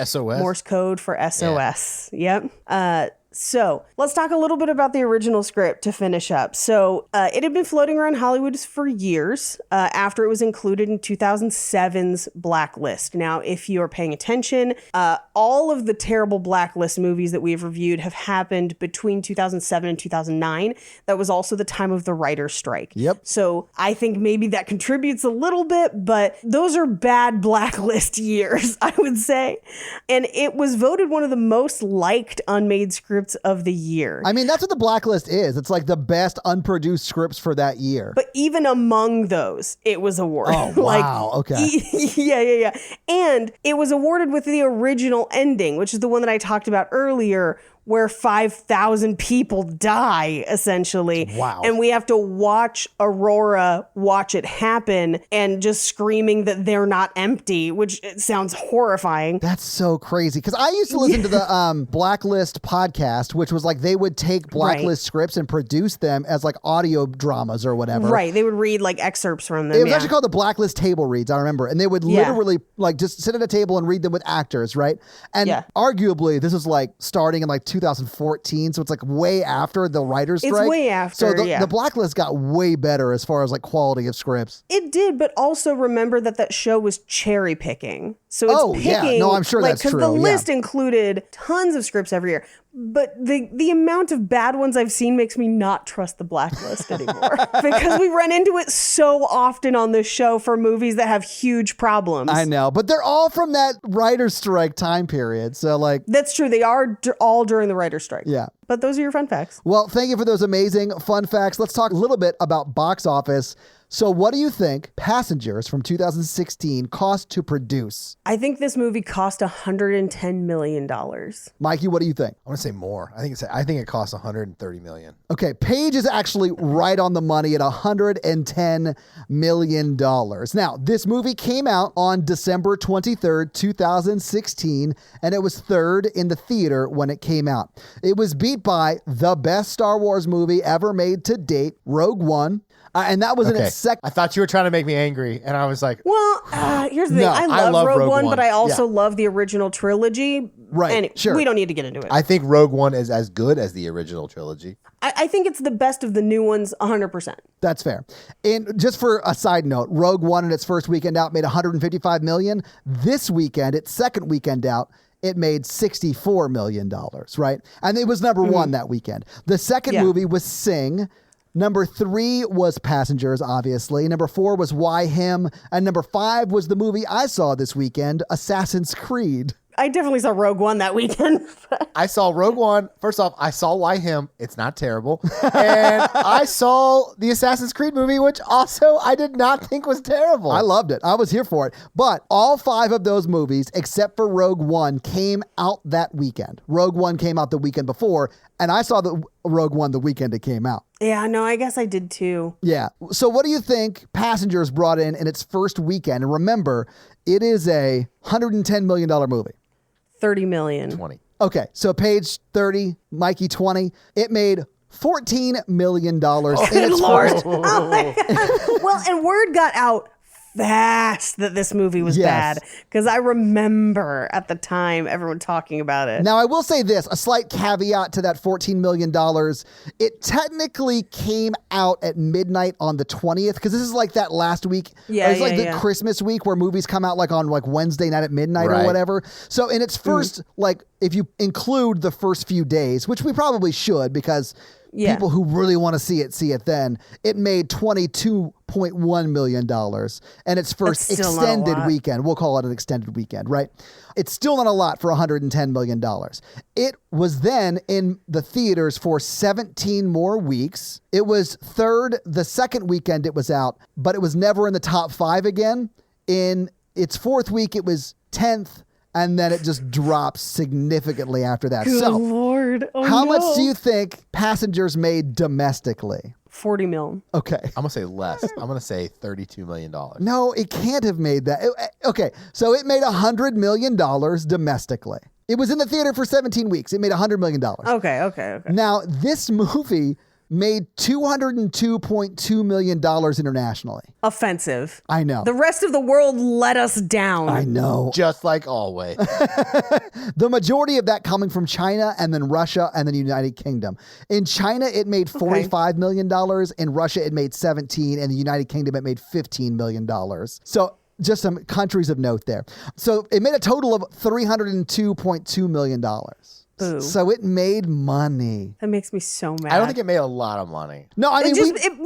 SOS? Morse code for SOS. Yeah. Yep. So let's talk a little bit about the original script to finish up. So it had been floating around Hollywood for years after it was included in 2007's Blacklist. Now, if you are paying attention, all of the terrible Blacklist movies that we've reviewed have happened between 2007 and 2009. That was also the time of the writer's strike. Yep. So I think maybe that contributes a little bit, but those are bad Blacklist years, I would say. And it was voted one of the most liked unmade scripts of the year. I mean, that's what the Blacklist is. It's like the best unproduced scripts for that year. But even among those, it was awarded. Oh, wow. Okay. Yeah. And it was awarded with the original ending, which is the one that I talked about earlier, where 5,000 people die, essentially. Wow. And we have to watch Aurora watch it happen and just screaming that they're not empty, which sounds horrifying. That's so crazy. Because I used to listen to the Blacklist podcast, which was like they would take Blacklist scripts and produce them as like audio dramas or whatever. Right. They would read like excerpts from them. It was actually called the Blacklist Table Reads, I remember. And they would literally like just sit at a table and read them with actors, right? And arguably, this was like starting in like 2014, so it's like way after the writer's strike. It's way after, so the Blacklist got way better as far as like quality of scripts. It did, but also remember that show was cherry picking. So it's picking. No, I'm sure that's true. Because the list included tons of scripts every year. But the amount of bad ones I've seen makes me not trust the Blacklist anymore. Because we run into it so often on this show for movies that have huge problems. I know, but they're all from that writer's strike time period. So like... That's true. They are all during the writer's strike. Yeah. But those are your fun facts. Well, thank you for those amazing fun facts. Let's talk a little bit about box office. So what do you think Passengers from 2016 cost to produce? I think this movie cost $110 million. Mikey, what do you think? I want to say more. I think it costs $130 million. Okay, Paige is actually right on the money at $110 million. Now, this movie came out on December 23rd, 2016, and it was third in the theater when it came out. It was beat by the best Star Wars movie ever made to date, Rogue One. And that was in its second. I thought you were trying to make me angry, and I was like, well, here's the thing. I love Rogue One, but I also love the original trilogy. Right, and sure. We don't need to get into it. I think Rogue One is as good as the original trilogy. I think it's the best of the new ones, 100%. That's fair. And just for a side note, Rogue One in its first weekend out made $155 million. This weekend, its second weekend out, it made $64 million, right? And it was number one that weekend. The second movie was Sing. Number 3 was Passengers, obviously. Number 4 was Why Him? And number 5 was the movie I saw this weekend, Assassin's Creed. I definitely saw Rogue One that weekend. I saw Rogue One. First off, I saw Why Him? It's not terrible. And I saw the Assassin's Creed movie, which also I did not think was terrible. I loved it. I was here for it. But all 5 of those movies, except for Rogue One, came out that weekend. Rogue One came out the weekend before, and I saw the Rogue One the weekend it came out. Yeah, no, I guess I did too. Yeah. So what do you think Passengers brought in its first weekend? And remember, it is a $110 million movie. 30 million. 20. Okay, so Paige 30, Mikey 20. It made $14 million in its first. Oh my God. Well, and word got out fast that this movie was bad, because I remember at the time everyone talking about it. Now, I will say this, a slight caveat to that $14 million. It technically came out at midnight on the 20th, because this is like that last week. It's like the Christmas week where movies come out like on like Wednesday night at midnight or whatever. So in its first, like if you include the first few days, which we probably should, because people who really want to see it then, it made $22.1 million and its first extended weekend. We'll call it an extended weekend, right? It's still not a lot for $110 million. It was then in the theaters for 17 more weeks. It was third the second weekend it was out, but it was never in the top 5 again. In its fourth week, it was 10th. And then it just drops significantly after that. Good so, Lord. How much do you think Passengers made domestically? 40 mil. Okay. I'm going to say less. I'm going to say $32 million. No, it can't have made that. Okay, so it made $100 million domestically. It was in the theater for 17 weeks. It made $100 million. Okay. Now, this movie made $202.2 million internationally. Offensive. I know. The rest of the world let us down. I know. Just like always. The majority of that coming from China and then Russia and then the United Kingdom. In China, it made $45 million. In Russia, it made 17. In the United Kingdom, it made $15 million. So just some countries of note there. So it made a total of $302.2 million. Boo. So it made money. That makes me so mad. I don't think it made a lot of money. No, I mean, we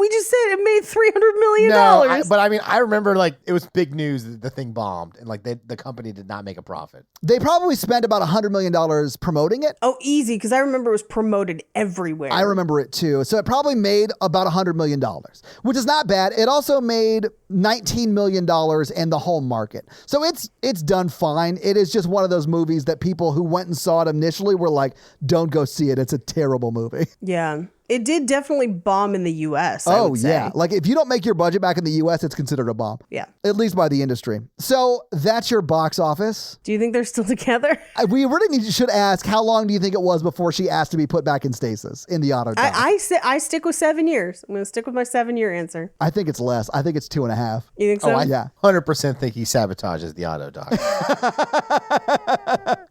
just said it made $300 million. But I mean, I remember like it was big news that the thing bombed and like the company did not make a profit. they probably spent about $100 million promoting it. Oh, easy, because I remember it was promoted everywhere. I remember it too. So it probably made about $100 million, which is not bad. It also made $19 million in the home market. So it's done fine. It is just one of those movies that people who went and saw it initially were like, don't go see it. It's a terrible movie. Yeah. It did definitely bomb in the U.S. I would say. Yeah. Like if you don't make your budget back in the U.S., it's considered a bomb. Yeah. At least by the industry. So that's your box office. Do you think they're still together? We really should ask, how long do you think it was before she asked to be put back in stasis in the auto dock? I stick with 7 years. I'm going to stick with my 7-year answer. I think it's less. I think it's 2.5. You think so? Yeah. 100% think he sabotages the auto dock.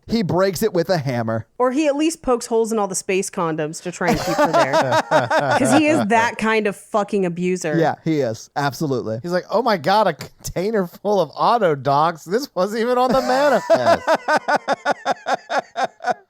He breaks it with a hammer. Or he at least pokes holes in all the space condoms to try and keep her there. Because he is that kind of fucking abuser. Yeah, he is. Absolutely. He's like, oh my God, a container full of auto docks. This wasn't even on the manifest.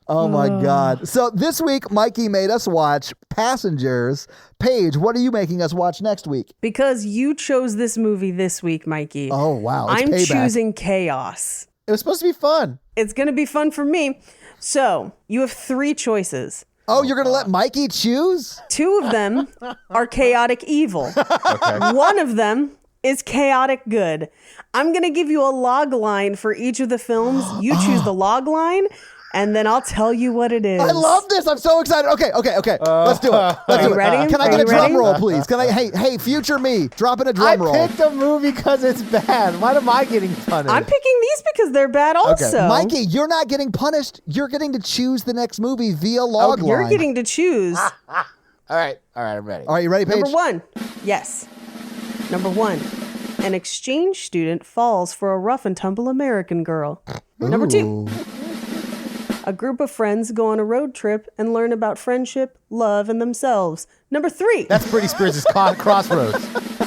Oh my God. So this week, Mikey made us watch Passengers. Paige, what are you making us watch next week? Because you chose this movie this week, Mikey. Oh, wow. It's I'm payback. choosing Chaos. It was supposed to be fun. It's going to be fun for me. So you have 3 choices. Oh, you're going to let Mikey choose? 2 of them are chaotic evil. Okay. One of them is chaotic good. I'm going to give you a log line for each of the films. You choose the log line, and then I'll tell you what it is. I love this. I'm so excited. Okay. Let's do it. Let's Are do you it. ready? Can I Are get a you drum ready? roll, please? Can I? Hey, future me, drop in a I drum roll. picked a movie because it's bad. Why am I getting punished? I'm picking these because they're bad also. Mikey, you're not getting punished. You're getting to choose the next movie via log line. You're getting to choose. All right, I'm ready. All right, you ready, Paige? Number 1. Yes. Number 1. An exchange student falls for a rough and tumble American girl. Number 2. A group of friends go on a road trip and learn about friendship, love, and themselves. Number 3. That's Britney Spears' Crossroads.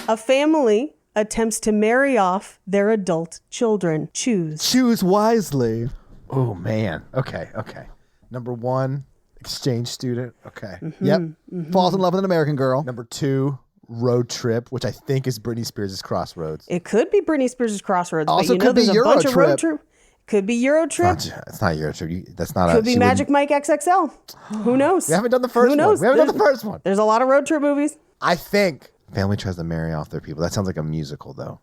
A family attempts to marry off their adult children. Choose. Choose wisely. Oh, man. Okay. Number 1, exchange student. Okay. Yep. Falls in love with an American girl. Number 2, road trip, which I think is Britney Spears' Crossroads. It could be Britney Spears' Crossroads, Also but you know could be there's a bunch of Euro road Trip. trip. Could be Euro Trip. It's not your trip. That's not Could be Magic Mike XXL. Who knows? We haven't done the first Who knows? one. We haven't done the first one. There's a lot of road trip movies. I think family tries to marry off their people. That sounds like a musical, though.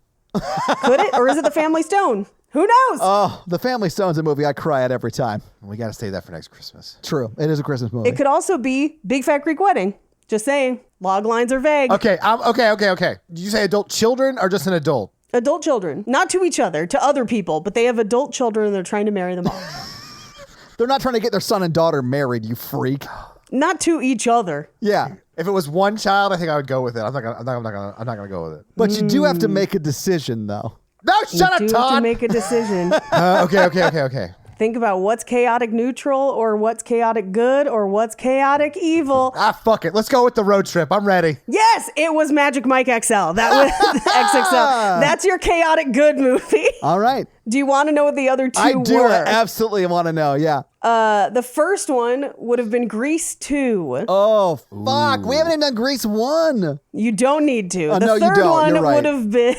Could it? Or is it The Family Stone? Who knows? Oh, The Family Stone's a movie I cry at every time. We got to save that for next Christmas. True. It is a Christmas movie. It could also be Big Fat Greek Wedding. Just saying. Log lines are vague. Okay. Okay. Did you say adult children or just an adult? Adult children. Not to each other, to other people, but they have adult children and they're trying to marry them all. They're not trying to get their son and daughter married, you freak. Not to each other. Yeah. If it was one child, I think I would go with it. I'm not gonna go with it. But you do have to make a decision, though. No, shut up, Do have Todd. to make a decision. Okay. Think about what's chaotic neutral or what's chaotic good or what's chaotic evil. Fuck it. Let's go with the road trip. I'm ready. Yes, it was Magic Mike XL. That was XXL. That's your chaotic good movie. All right. Do you want to know what the other 2 I do were? absolutely want to know. Yeah. The first one would have been Grease 2. Oh, fuck. We haven't even done Grease 1. You don't need to. Oh, The no, you third don't. one You're right. would have been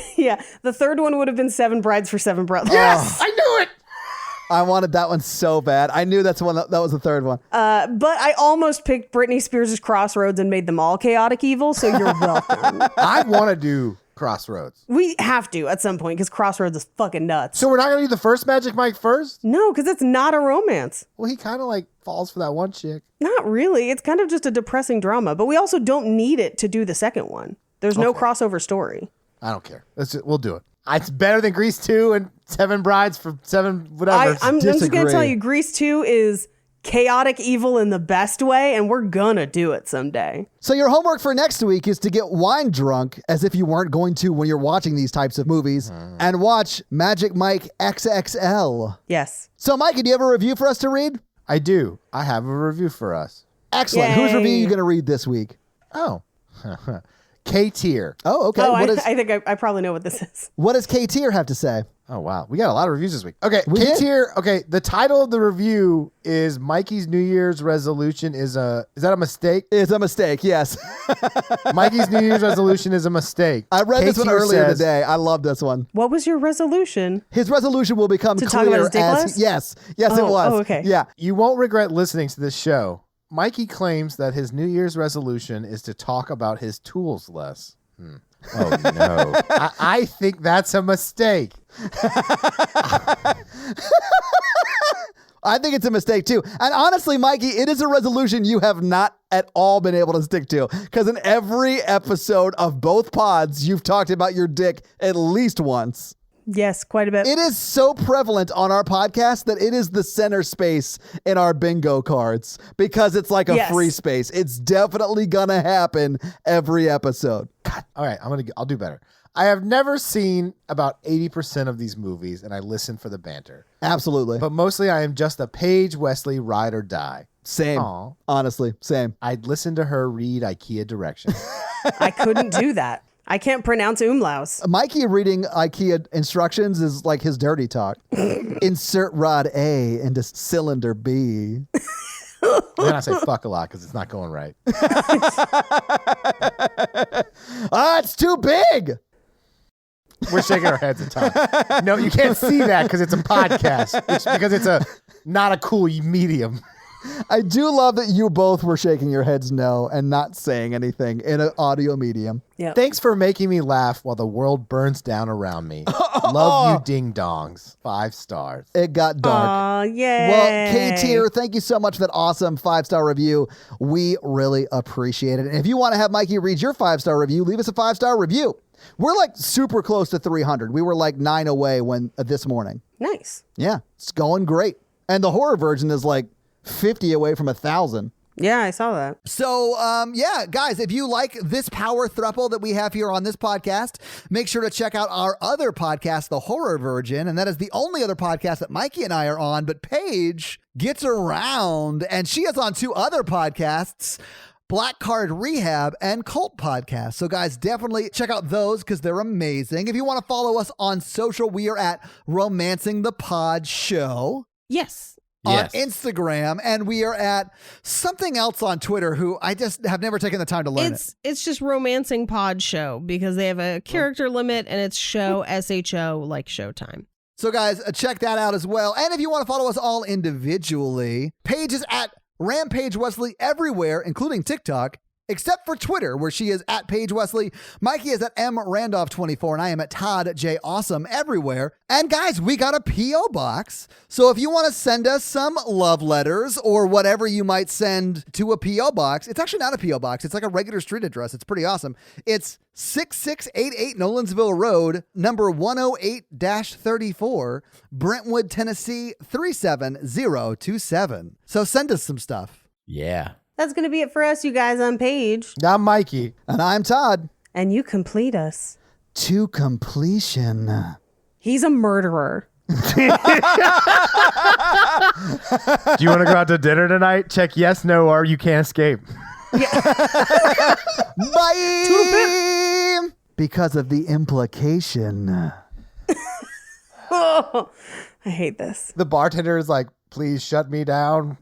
the third one would have been 7 Brides for 7 Brothers. Yes, I knew it. I wanted that one so bad. I knew that's one that was the third one. But I almost picked Britney Spears' Crossroads and made them all chaotic evil, so you're welcome. I want to do Crossroads. We have to at some point because Crossroads is fucking nuts. So we're not gonna do the first Magic Mike first? No, because it's not a romance. Well, he kind of like falls for that one chick. Not really. It's kind of just a depressing drama, but we also don't need it to do the second one. There's no crossover story. I don't care. We'll do it. It's better than Grease 2 and 7 Brides for 7 whatever. I'm just going Disagree. to tell you, Grease 2 is chaotic evil in the best way, and we're gonna do it someday. So your homework for next week is to get wine drunk, as if you weren't going to when you're watching these types of movies, and watch Magic Mike XXL. Yes. So Mikey, do you have a review for us to read? I do. I have a review for us. Excellent. Yay. Whose review are you going to read this week? Oh. K-tier. Oh, okay. Oh, What I think I probably know what this is. what does K-tier have to say? Oh, wow. We got a lot of reviews this week. Okay, We did? K-tier. Okay, the title of the review is Mikey's New Year's resolution is that a mistake? It's a mistake, yes. Mikey's New Year's resolution is a mistake. I read this one K-tier earlier says, today. I love this one. What was your resolution? His resolution will become To clear talk about his dick as less? yes, it Oh, was. oh, okay. Yeah. You won't regret listening to this show. Mikey claims that his New Year's resolution is to talk about his tools less. Oh, no. I think that's a mistake. I think it's a mistake too. And honestly, Mikey, it is a resolution you have not at all been able to stick to. Because in every episode of both pods, you've talked about your dick at least once. Yes, quite a bit. It is so prevalent on our podcast that it is the center space in our bingo cards because it's like a Yes. free space. It's definitely gonna happen every episode. All right, I'll do better. I have never seen about 80% of these movies, and I listen for the banter. Absolutely. But mostly I am just a Paige Wesley ride or die. Same. Aw. Honestly, same. I'd listen to her read IKEA directions. I couldn't do that. I can't pronounce umlauts. Mikey reading IKEA instructions is like his dirty talk. Insert rod A into cylinder B. Then I say fuck a lot because it's not going right. It's too big. We're shaking our heads at times. No, you can't see that because it's a podcast. It's because it's not a cool medium. I do love that you both were shaking your heads no and not saying anything in an audio medium. Yeah. Thanks for making me laugh while the world burns down around me. Love you, ding dongs. 5 stars. It got dark. Aw, yay. Well, K-tier, thank you so much for that awesome 5-star review. We really appreciate it. And if you want to have Mikey read your 5-star review, leave us a 5-star review. We're like super close to 300. We were like 9 away this morning. Nice. Yeah, it's going great. And the horror version is like 50 away from 1,000. Yeah, I saw that. So, yeah, guys, if you like this power throuple that we have here on this podcast, make sure to check out our other podcast, The Horror Virgin. And that is the only other podcast that Mikey and I are on. But Paige gets around, and she is on 2 other podcasts, Black Card Rehab and Cult Podcast. So, guys, definitely check out those because they're amazing. If you want to follow us on social, we are at Romancing the Pod Show. Yes. On Instagram, and we are at something else on Twitter who I just have never taken the time to learn It's just Romancing Pod Show because they have a character limit and it's show SHO like Showtime. So guys, check that out as well. And if you want to follow us all individually, Paige is at Rampage Wesley everywhere, including TikTok, except for Twitter, where she is at Paige Wesley. Mikey is at M Randolph 24, and I am at Todd J Awesome everywhere. And guys, we got a P.O. box. So if you want to send us some love letters or whatever you might send to a P.O. box, it's actually not a P.O. box. It's like a regular street address. It's pretty awesome. It's 6688 Nolensville Road, number 108-34, Brentwood, Tennessee 37027. So send us some stuff. Yeah. That's going to be it for us, you guys, on Paige. I'm Mikey. And I'm Todd. And you complete us. To completion. He's a murderer. Do you want to go out to dinner tonight? Check yes, no, or you can't escape. Bye. Because of the implication. Oh, I hate this. The bartender is like, please shut me down.